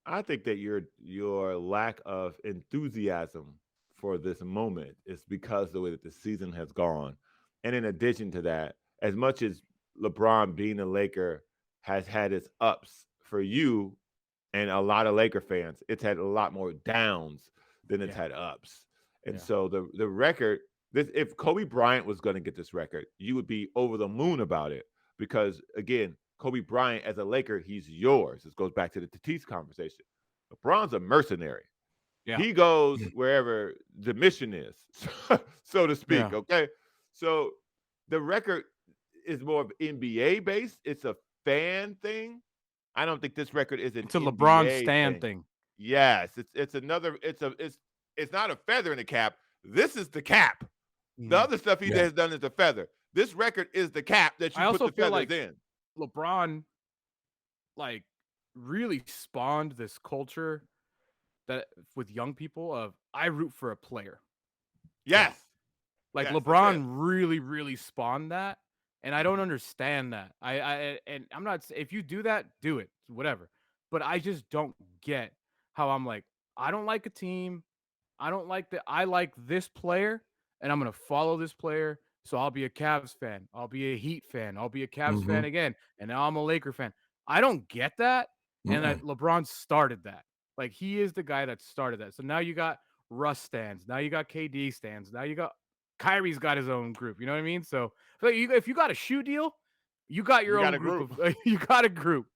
S3: I think that your lack of enthusiasm for this moment is because of the way that the season has gone. And in addition to that, as much as LeBron being a Laker has had its ups for you and a lot of Laker fans, it's had a lot more downs than it's had ups. And so the record, if Kobe Bryant was going to get this record, you would be over the moon about it because, again, Kobe Bryant as a Laker, he's yours. This goes back to the Tatis conversation. LeBron's a mercenary. Yeah. He goes wherever the mission is, so to speak, okay? So the record is more of NBA based. It's a fan thing. I don't think this record is
S2: it's a LeBron Stan thing.
S3: Yes, it's not a feather in the cap. This is the cap. The other stuff he has done is the feather. This record is the cap that you put the feathers in.
S2: LeBron, really spawned this culture that with young people of I root for a player.
S3: Yes.
S2: Yes, LeBron really, really spawned that. And I don't understand that. I'm not, if you do that, do it, whatever. But I just don't get how I'm like, I don't like a team. I like this player and I'm going to follow this player. So I'll be a Cavs fan. I'll be a Heat fan. I'll be a Cavs fan again. And now I'm a Laker fan. I don't get that. And LeBron started that. He is the guy that started that. So now you got Russ stands. Now you got KD stands. Now you got Kyrie's got his own group. You know what I mean? So if you got a shoe deal, you got your own group. You got a group.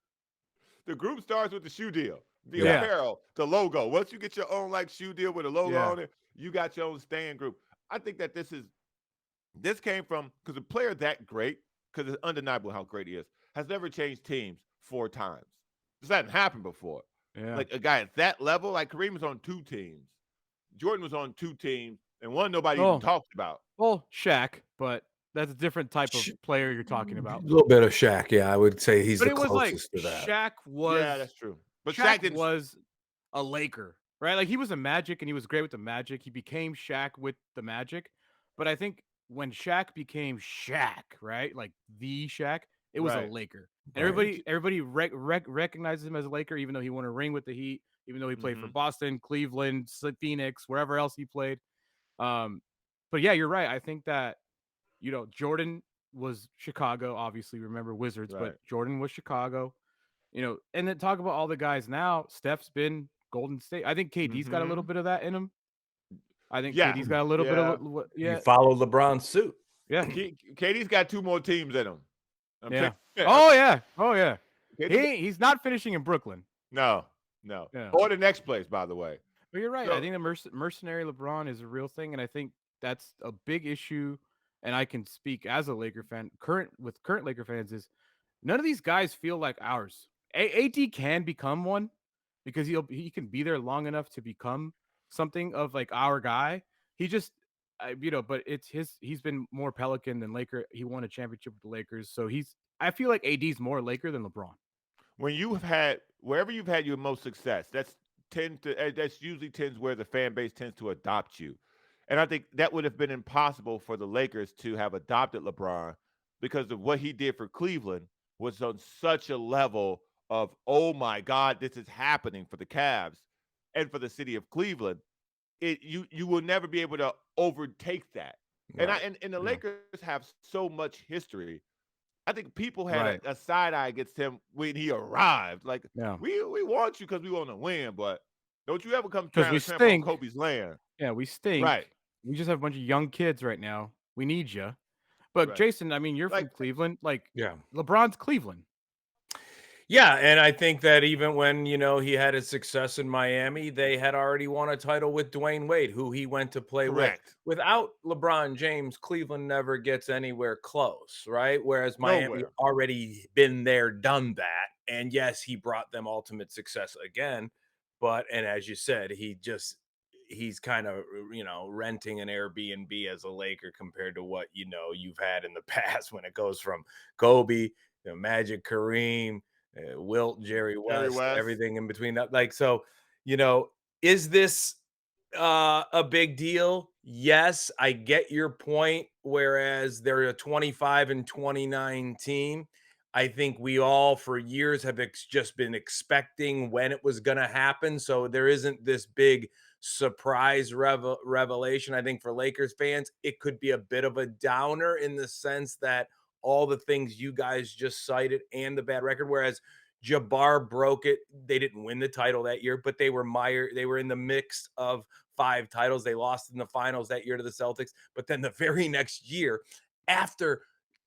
S3: The group starts with the shoe deal, the apparel, the logo. Once you get your own shoe deal with a logo on it, you got your own stand group. I think that this came from because a player that great, because it's undeniable how great he is, has never changed teams 4 times. This hadn't happened before.
S2: Yeah.
S3: A guy at that level, Kareem was on 2 teams, Jordan was on 2 teams, and one nobody even talked about.
S2: Well, Shaq, but that's a different type of player you're talking about.
S4: A little bit of Shaq, yeah. I would say he's the closest to that.
S2: Shaq was...
S3: Yeah, that's true. But
S2: Shaq was a Laker, right? He was a Magic, and he was great with the Magic. He became Shaq with the Magic. But I think when Shaq became Shaq, right? The Shaq, it was a Laker. And everybody recognizes him as a Laker, even though he won a ring with the Heat, even though he played for Boston, Cleveland, Phoenix, wherever else he played. But yeah, you're right. I think that, Jordan was Chicago, obviously, remember Wizards, but Jordan was Chicago, and then talk about all the guys now. Steph's been Golden State. I think KD's got a little bit of that in him. I think KD's got a little bit of
S4: You follow LeBron's suit.
S2: Yeah.
S3: KD's got 2 more teams in him.
S2: Oh yeah. He's not finishing in Brooklyn.
S3: No. Or the next place, by the way.
S2: But you're right. I think the mercenary LeBron is a real thing, and I think that's a big issue. And I can speak as a Laker fan, current Laker fans, is none of these guys feel like ours. AD can become one because he can be there long enough to become something of our guy. He just but it's he's been more Pelican than Laker. He won a championship with the Lakers. So I feel like AD's more Laker than LeBron.
S3: When you've had, wherever you've had your most success, that's usually tends where the fan base tends to adopt you. And I think that would have been impossible for the Lakers to have adopted LeBron because of what he did for Cleveland was on such a level of, oh my God, this is happening for the Cavs and for the city of Cleveland. You will never be able to overtake that. Right. And the Lakers have so much history. I think people had a side eye against him when he arrived. Like, we want you because we want to win, but don't you ever come trying to trample on Kobe's land.
S2: Yeah, we stink.
S3: Right.
S2: We just have a bunch of young kids right now. We need you. But Jason, I mean, you're from Cleveland. Like, LeBron's Cleveland.
S4: Yeah, and I think that even when, he had his success in Miami, they had already won a title with Dwayne Wade, who he went to play with. Without LeBron James, Cleveland never gets anywhere close, right? Whereas Miami already been there, done that. And yes, he brought them ultimate success again. And as you said, he's kind of, renting an Airbnb as a Laker compared to what, you've had in the past when it goes from Kobe, Magic, Kareem, Wilt, Jerry West, everything in between that. Like, so, is this a big deal? Yes, I get your point. Whereas they're a 25-29 team. I think we all for years have just been expecting when it was going to happen. So there isn't this big surprise revelation. I think for Lakers fans, it could be a bit of a downer in the sense that all the things you guys just cited and the bad record, whereas Jabbar broke it. They didn't win the title that year, but they were in the mix of 5 titles. They lost in the finals that year to the Celtics. But then the very next year, after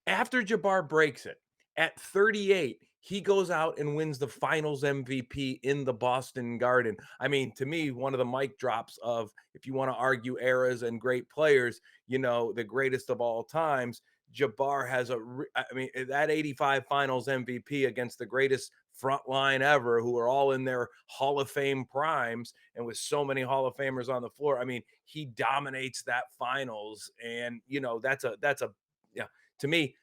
S4: Jabbar breaks it, at 38, he goes out and wins the finals MVP in the Boston Garden. I mean, to me, one of the mic drops of, if you want to argue eras and great players, the greatest of all times, Jabbar has that 85 finals MVP against the greatest front line ever, who are all in their Hall of Fame primes, and with so many Hall of Famers on the floor. I mean, he dominates that finals. And, to me,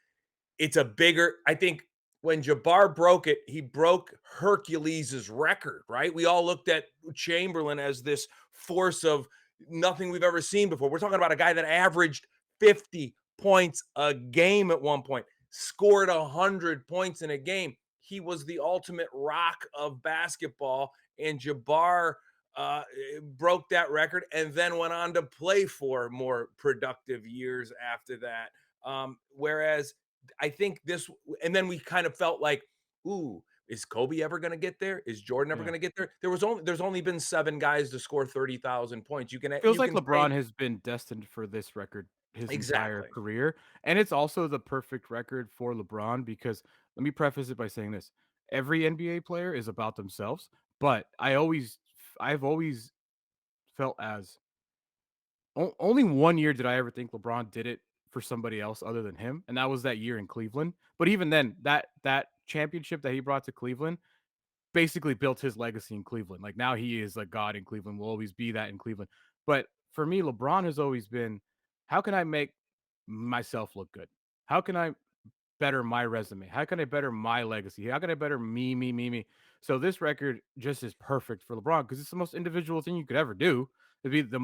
S4: it's a bigger, I think when Jabbar broke it, he broke Hercules' record, right? We all looked at Chamberlain as this force of nothing we've ever seen before. We're talking about a guy that averaged 50 points a game at one point, scored 100 points in a game. He was the ultimate rock of basketball, and Jabbar broke that record and then went on to play for more productive years after that. Whereas I think and then we kind of felt like, ooh, is Kobe ever going to get there? Is Jordan ever going to get there? There's only been 7 guys to score 30,000 points.
S2: Feels like LeBron has been destined for this record his entire career. And it's also the perfect record for LeBron because, let me preface it by saying this. Every NBA player is about themselves, but I've always felt as only one year did I ever think LeBron did it for somebody else other than him, and that was that year in Cleveland. But even then, that championship that he brought to Cleveland basically built his legacy in Cleveland. Like, now he is a god in Cleveland, will always be that in Cleveland. But for me, LeBron has always been, how can I make myself look good? How can I better my resume? How can I better my legacy? How can I better me? So this record just is perfect for LeBron because it's the most individual thing you could ever do. It'd be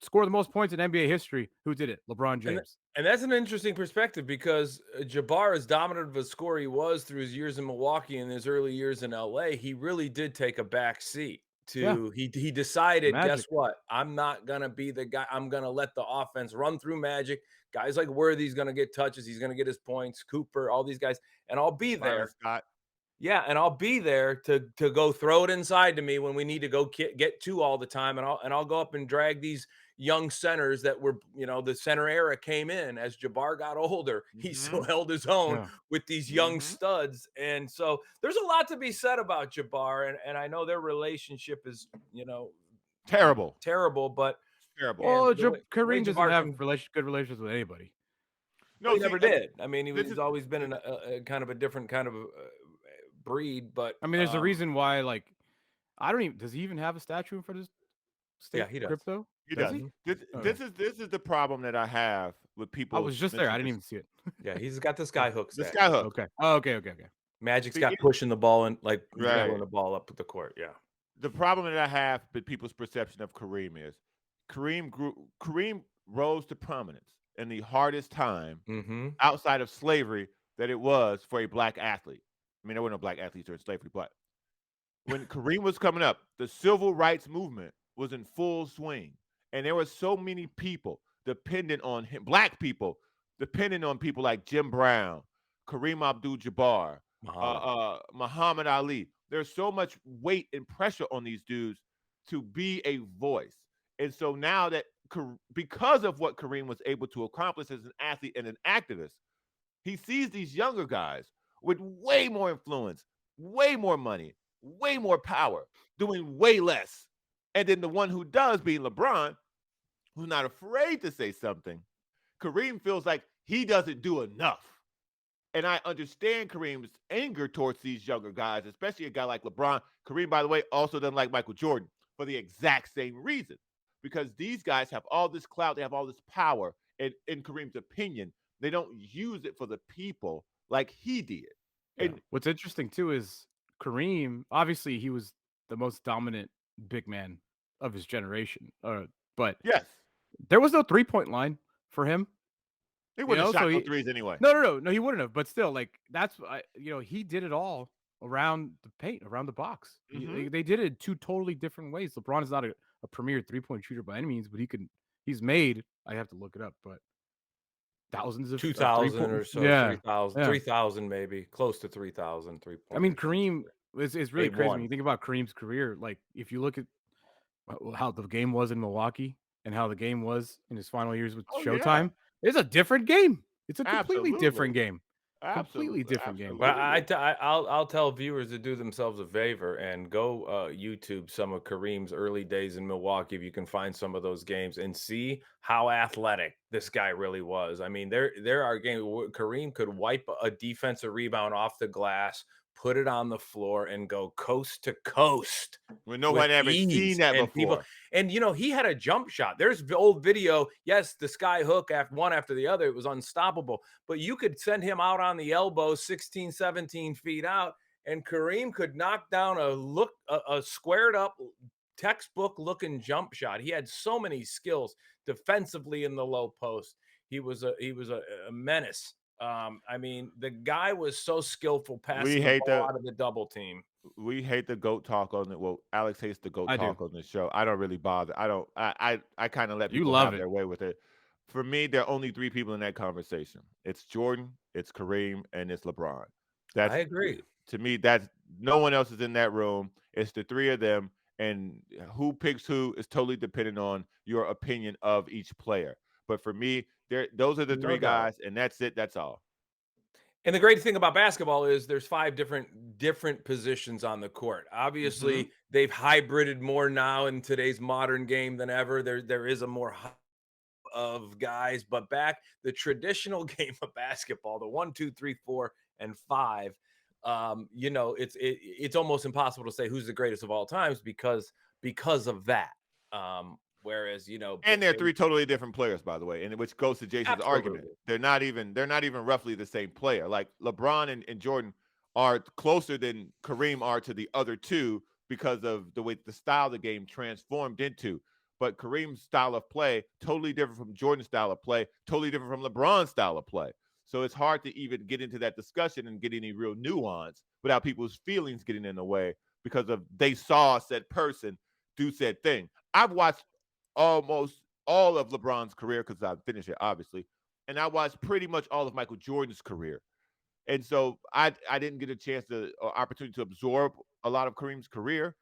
S2: score the most points in NBA history. Who did it? LeBron James.
S4: And that's an interesting perspective because Jabbar, as dominant of a scorer he was through his years in Milwaukee and his early years in LA, he really did take a back seat to he decided, guess what? I'm not going to be the guy. I'm going to let the offense run through Magic. Guys like Worthy's going to get touches. He's going to get his points. Cooper, all these guys. And I'll be there. Yeah, and I'll be there to go throw it inside to me when we need to go get 2 all the time. And I'll go up and drag these young centers that were, the center era came in as Jabbar got older. He still held his own with these young studs. And so there's a lot to be said about Jabbar. And I know their relationship is,
S3: terrible,
S4: but
S3: terrible.
S2: Well, Kareem doesn't have good relations with anybody.
S4: No, he never did. I mean, he's always been in a kind of a different kind of breed. But
S2: I mean, there's a reason why, like, I don't even, does he even have a statue in front of his
S4: state? Yeah, he does.
S2: Crypto?
S3: He does. This is the problem that I have with people.
S2: I was just there. I didn't even see it.
S4: Yeah, he's got the sky hook.
S3: The sky hook.
S2: Okay. Oh, okay.
S4: Magic's got pushing the ball and dribbling the ball up the court. Yeah.
S3: The problem that I have with people's perception of Kareem is Kareem rose to prominence in the hardest time outside of slavery that it was for a black athlete. I mean, there were no black athletes during slavery, but when Kareem was coming up, the civil rights movement was in full swing. And there were so many people dependent on him, black people dependent on people like Jim Brown, Kareem Abdul-Jabbar, Muhammad Ali. There's so much weight and pressure on these dudes to be a voice. And so now that because of what Kareem was able to accomplish as an athlete and an activist, he sees these younger guys with way more influence, way more money, way more power, doing way less. And then the one who does, being LeBron, who's not afraid to say something, Kareem feels like he doesn't do enough. And I understand Kareem's anger towards these younger guys, especially a guy like LeBron. Kareem, by the way, also doesn't like Michael Jordan for the exact same reason. Because these guys have all this clout, they have all this power. And in Kareem's opinion, they don't use it for the people like he did. And
S2: what's interesting, too, is Kareem, obviously, he was the most dominant big man of his generation. But
S3: yes,
S2: there was no three-point line for him.
S3: He wouldn't have shot no threes anyway.
S2: No, he wouldn't have. But still, like, that's, he did it all around the paint, around the box. They did it two totally different ways. LeBron is not a premier three-point shooter by any means, but he's made, I have to look it up, but thousands of
S4: 2,000 or so, 3,000, 3,000 maybe, close to 3,000 3 points.
S2: I mean, Kareem is really crazy when you think about Kareem's career. Like, if you look at how the game was in Milwaukee and how the game was in his final years with Showtime, it's a different game. It's a completely different game. Completely different game.
S4: But I'll tell viewers to do themselves a favor and go YouTube some of Kareem's early days in Milwaukee if you can find some of those games and see how athletic this guy really was. I mean, there are games where Kareem could wipe a defensive rebound off the glass, put it on the floor, and go coast to coast.
S3: When nobody ever seen that before.
S4: And, he had a jump shot. There's the old video. Yes, the sky hook one after the other. It was unstoppable. But you could send him out on the elbow 16, 17 feet out, and Kareem could knock down a squared up, textbook-looking jump shot. He had so many skills defensively in the low post. He was a menace. I mean, the guy was so skillful passing the ball out of the double team.
S3: We hate the GOAT talk on it. Well, Alex hates the GOAT talk on this show. I don't really bother. I kind of let people have their way with it. For me, there are only three people in that conversation. It's Jordan, it's Kareem, and it's LeBron.
S4: I agree.
S3: To me, that's no one else is in that room. It's the three of them, and who picks who is totally dependent on your opinion of each player. But for me, those are the three guys, and that's it. That's all.
S4: And the great thing about basketball is there's 5 different positions on the court. Obviously, they've hybrided more now in today's modern game than ever. There is a more of guys, but back the traditional game of basketball, the 1, 2, 3, 4, and 5. It's almost impossible to say who's the greatest of all times because of that. Whereas,
S3: and they're 3 totally different players, by the way, and which goes to Jason's argument. They're not even roughly the same player. Like LeBron and Jordan are closer than Kareem are to the other two because of the way the style of the game transformed into. But Kareem's style of play, totally different from Jordan's style of play, totally different from LeBron's style of play. So it's hard to even get into that discussion and get any real nuance without people's feelings getting in the way because of they saw said person do said thing. I've watched almost all of LeBron's career because I finished it, obviously. And I watched pretty much all of Michael Jordan's career. And so I didn't get a chance or opportunity to absorb a lot of Kareem's career.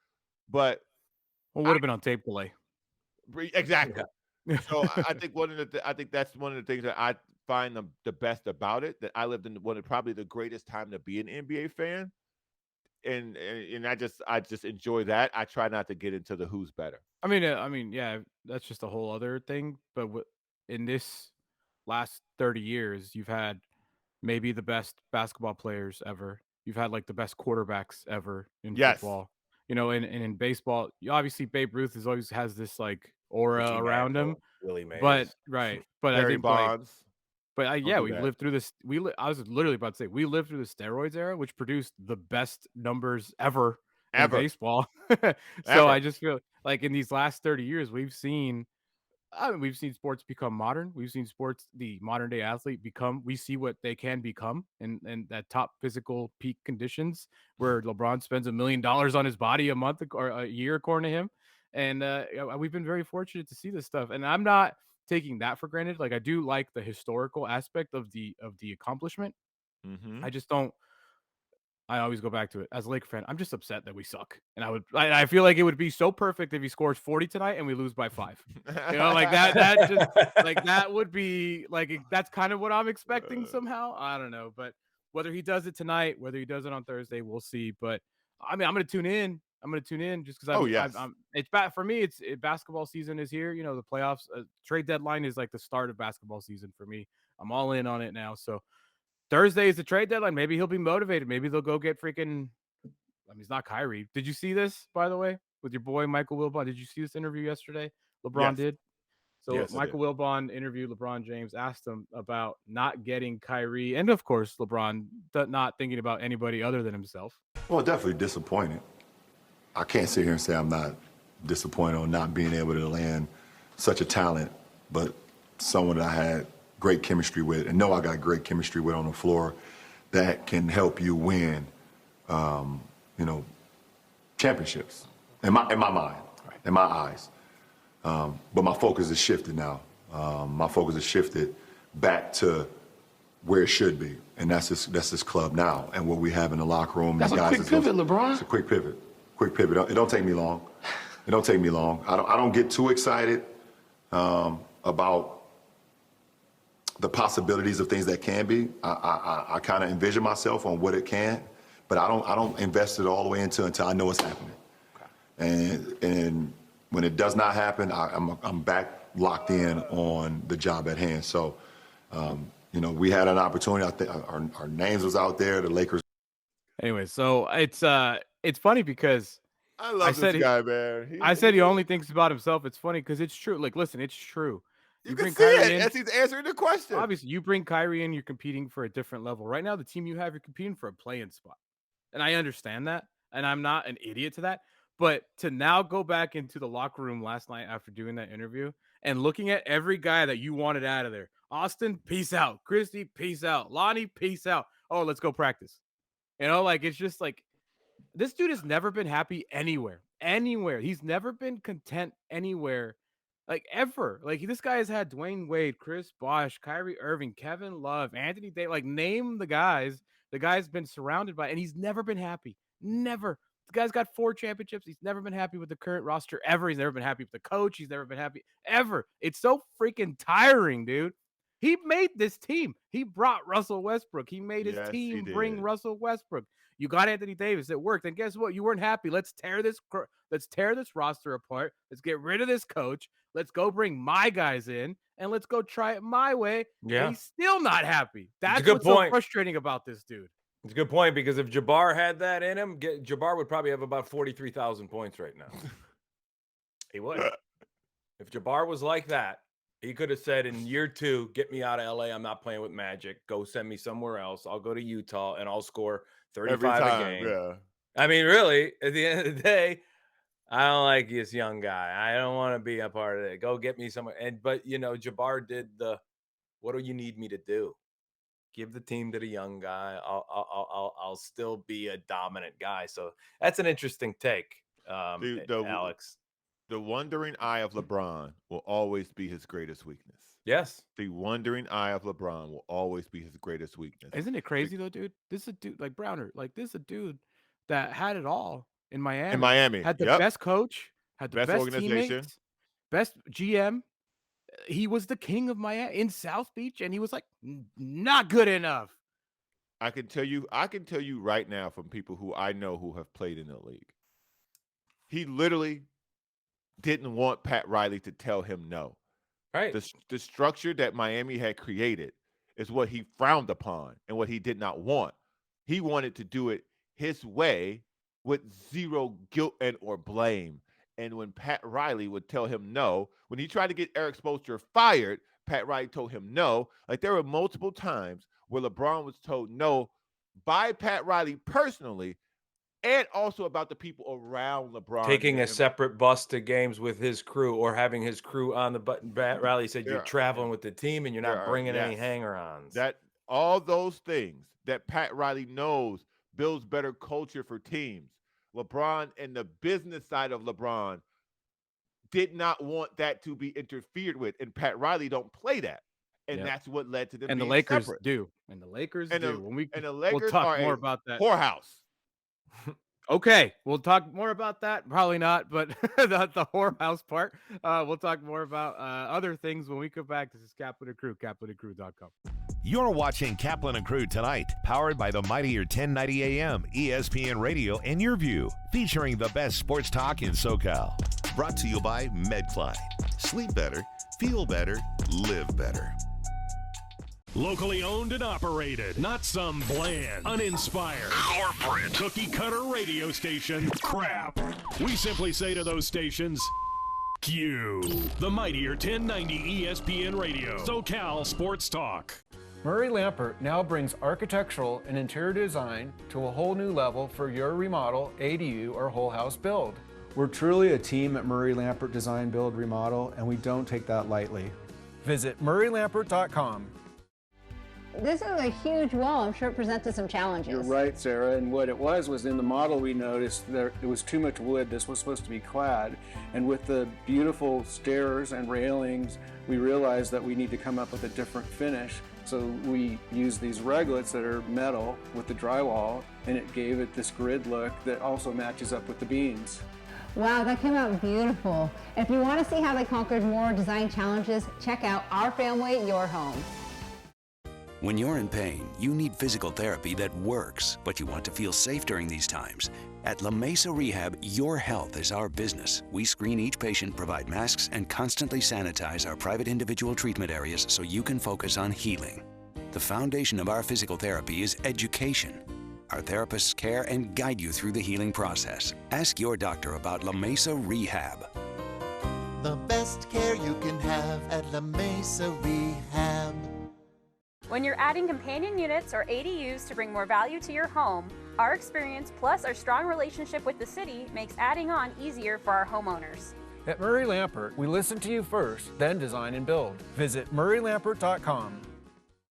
S3: But
S2: would have been on tape delay.
S3: Exactly. Yeah. So I think that's one of the things that I find the best about it, that I lived in probably the greatest time to be an NBA fan. And I just enjoy that. I try not to get into the who's better.
S2: I mean, yeah, that's just a whole other thing. But in this last 30 years, you've had maybe the best basketball players ever. You've had like the best quarterbacks ever in football. And in baseball, obviously Babe Ruth always has this like aura around him.
S4: Willie Mays.
S2: But right, but
S3: Barry
S2: I think
S3: Bonds.
S2: yeah, we lived through this. I was literally about to say we lived through the steroids era, which produced the best numbers ever in baseball. So I just feel like in these last 30 years, we've seen sports become modern. We've seen sports, the modern day athlete we see what they can become and that top physical peak conditions where LeBron spends $1 million on his body a month or a year, according to him. And we've been very fortunate to see this stuff. And I'm not taking that for granted. Like I do like the historical aspect of the accomplishment. I just don't. I always go back to it as a Laker fan. I'm just upset that we suck, and I feel like it would be so perfect if he scores 40 tonight and we lose by 5. You know, like that just like that would be like that's kind of what I'm expecting somehow. I don't know, but whether he does it tonight, whether he does it on Thursday, we'll see. But I mean, I'm going to tune in. Just because it's bad for me. Basketball season is here. You know, the playoffs, trade deadline is like the start of basketball season for me. I'm all in on it now. So Thursday is the trade deadline. Maybe he'll be motivated. Maybe they'll go get freaking. I mean, it's not Kyrie. Did you see this, by the way, with your boy Michael Wilbon? Did you see this interview yesterday? LeBron did. So Michael Wilbon interviewed LeBron James, asked him about not getting Kyrie, and of course LeBron not thinking about anybody other than himself.
S6: Well, definitely disappointed. I can't sit here and say I'm not disappointed on not being able to land such a talent, but someone that I had great chemistry with, and know I got great chemistry with on the floor that can help you win, championships in my mind, in my eyes. But my focus is shifted now. My focus is shifted back to where it should be, and that's this club now, and what we have in the locker room.
S7: That's a quick pivot, LeBron.
S6: It's a quick pivot. It don't take me long. It don't take me long. I don't get too excited about the possibilities of things that can be. I kind of envision myself on what it can, but I don't invest it all the way until I know it's happening. Okay. And when it does not happen, I'm back locked in on the job at hand. So, we had an opportunity. I think our names was out there. The Lakers.
S2: Anyway, so it's funny because
S3: I love this guy, man.
S2: I said he only thinks about himself. It's funny because it's true. Like, listen, it's true.
S3: You can see it as he's answering the question.
S2: Obviously, you bring Kyrie in, you're competing for a different level. Right now, the team you have, you're competing for a play-in spot. And I understand that, and I'm not an idiot to that. But to now go back into the locker room last night after doing that interview and looking at every guy that you wanted out of there. Austin, peace out. Christy, peace out. Lonnie, peace out. Oh, let's go practice. It's just like this dude has never been happy anywhere. He's never been content anywhere. Like ever. Like this guy has had Dwayne Wade, Chris Bosh, Kyrie Irving, Kevin Love, Anthony Davis. Like name the guys. The guy's been surrounded by, and he's never been happy. Never. The guy's got 4 championships. He's never been happy with the current roster ever. He's never been happy with the coach. He's never been happy ever. It's so freaking tiring, dude. He made this team. He brought Russell Westbrook. He made his team bring Russell Westbrook. You got Anthony Davis. It worked. And guess what? You weren't happy. Let's tear this roster apart. Let's get rid of this coach. Let's go bring my guys in and let's go try it my way.
S4: Yeah.
S2: And he's still not happy. That's
S4: what's
S2: so frustrating about this dude.
S4: It's a good point because if Jabbar had that in him, Jabbar would probably have about 43,000 points right now. He would. If Jabbar was like that, he could have said in year 2, get me out of LA. I'm not playing with Magic. Go send me somewhere else. I'll go to Utah and I'll score 35 a game.
S3: Yeah.
S4: I mean, really, at the end of the day, I don't like this young guy. I don't want to be a part of it. Go get me somewhere. But Jabbar did what do you need me to do? Give the team to the young guy. I'll still be a dominant guy. So that's an interesting take, Alex.
S3: The wandering eye of LeBron will always be his greatest weakness.
S4: Yes.
S3: The wandering eye of LeBron will always be his greatest weakness.
S2: Isn't it crazy though, dude? This is a dude like Browner. Like this is a dude that had it all in Miami. Had the best coach, had the best
S3: organization,
S2: teammates, best GM. He was the king of Miami in South Beach, and he was like not good enough.
S3: I can tell you right now from people who I know who have played in the league. He literally didn't want Pat Riley to tell him no.
S4: Right.
S3: The structure that Miami had created is what he frowned upon and what he did not want. He wanted to do it his way with zero guilt and or blame. And when Pat Riley would tell him no, when he tried to get Eric Spoelstra fired, Pat Riley told him no. Like, there were multiple times where LeBron was told no by Pat Riley personally, and also about the people around LeBron.
S4: Taking a separate bus to games with his crew, or having his crew on the button. Pat Riley said you're traveling with the team and you're not bringing any hanger-ons.
S3: That all those things that Pat Riley knows builds better culture for teams. LeBron and the business side of LeBron did not want that to be interfered with, and Pat Riley don't play that, and that's what led to them.
S2: And
S3: being
S2: the Lakers
S3: separate.
S2: do, and the Lakers do.
S3: The Lakers
S2: we'll talk
S3: are
S2: more
S3: a
S2: about that.
S3: Whorehouse.
S2: Okay, we'll talk more about that. Probably not, but the whorehouse part. We'll talk more about other things when we come back. This is Kaplan and Crew, kaplanandcrew.com.
S23: You're watching Kaplan and Crew Tonight, powered by the mightier 1090 AM, ESPN Radio, and Your View, featuring the best sports talk in SoCal.
S8: Brought to you by MedCline. Sleep better, feel better, live better.
S1: Locally owned and operated, not some bland, uninspired, corporate, cookie-cutter radio station crap. We simply say to those stations, Q. The mightier 1090 ESPN Radio, SoCal Sports Talk.
S16: Murray Lampert now brings architectural and interior design to a whole new level for your remodel, ADU, or whole house build.
S7: We're truly a team at Murray Lampert Design, Build, Remodel, and we don't take that lightly.
S16: Visit murraylampert.com.
S9: This is a huge wall. I'm sure it presented some challenges.
S12: You're right, Sarah. And what it was in the model we noticed there it was too much wood. This was supposed to be clad. And with the beautiful stairs and railings, we realized that we need to come up with a different finish. So we used these reglets that are metal with the drywall, and it gave it this grid look that also matches up with the beams.
S9: Wow, that came out beautiful. If you want to see how they conquered more design challenges, check out Our Family, Your Home.
S14: When you're in pain, you need physical therapy that works, but you want to feel safe during these times. At La Mesa Rehab, your health is our business. We screen each patient, provide masks, and constantly sanitize our private individual treatment areas so you can focus on healing. The foundation of our physical therapy is education. Our therapists care and guide you through the healing process. Ask your doctor about La Mesa Rehab.
S24: The best care you can have at La Mesa Rehab.
S17: When you're adding companion units or ADUs to bring more value to your home, our experience plus our strong relationship with the city makes adding on easier for our homeowners.
S16: At Murray Lampert, we listen to you first, then design and build. Visit murraylampert.com.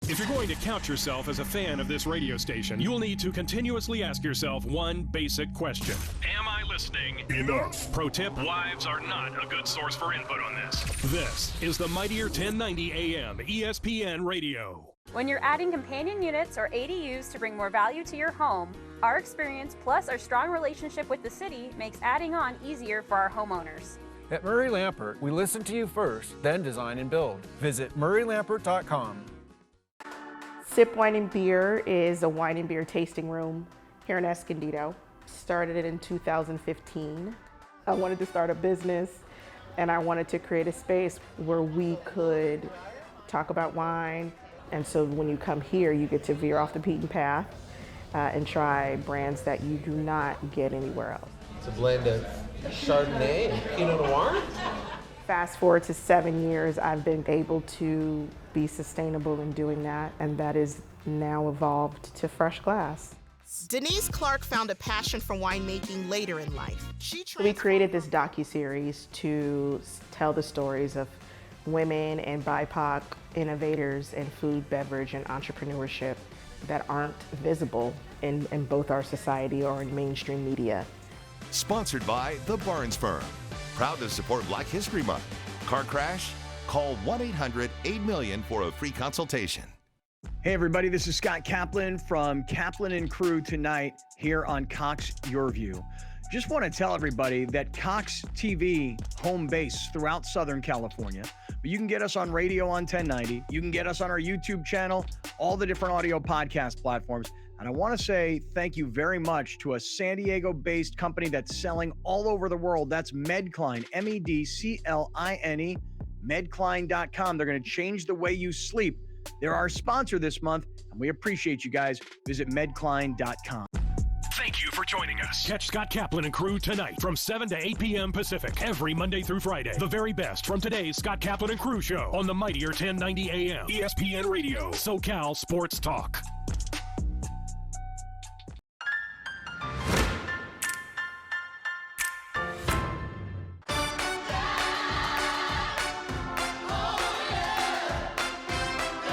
S1: If you're going to count yourself as a fan of this radio station, you'll need to continuously ask yourself one basic question. Am I listening enough? Pro tip, wives are not a good source for input on this. This is the mightier 1090 AM ESPN Radio.
S17: When you're adding companion units or ADUs to bring more value to your home, our experience plus our strong relationship with the city makes adding on easier for our homeowners.
S16: At Murray Lampert, we listen to you first, then design and build. Visit murraylampert.com.
S25: Sip Wine and Beer is a wine and beer tasting room here in Escondido. Started it in 2015. I wanted to start a business, and I wanted to create a space where we could talk about wine. And so when you come here, you get to veer off the beaten path and try brands that you do not get anywhere else.
S26: It's a blend of Chardonnay and Pinot Noir.
S25: Fast forward to 7 years, I've been able to be sustainable in doing that, and that is now evolved to Fresh Glass.
S27: Denise Clark found a passion for winemaking later in life.
S25: We created this docuseries to tell the stories of women and BIPOC innovators in food, beverage, and entrepreneurship that aren't visible in both our society or in mainstream media.
S23: Sponsored by The Barnes Firm. Proud to support Black History Month. Car crash? Call 1-800-8-MILLION for a free consultation.
S20: Hey everybody, this is Scott Kaplan from Kaplan and Crew Tonight here on Cox Your View. Just want to tell everybody that Cox TV home base throughout Southern California. But you can get us on radio on 1090. You can get us on our YouTube channel, all the different audio podcast platforms. And I want to say thank you very much to a San Diego-based company that's selling all over the world. That's MedCline, MEDCLINE, medcline.com. They're going to change the way you sleep. They're our sponsor this month, and we appreciate you guys. Visit medcline.com.
S1: Thank you for joining us. Catch Scott Kaplan and Crew tonight from 7 to 8 p.m. Pacific every Monday through Friday. The very best from today's Scott Kaplan and Crew show on the mightier 1090 AM ESPN Radio, SoCal Sports Talk.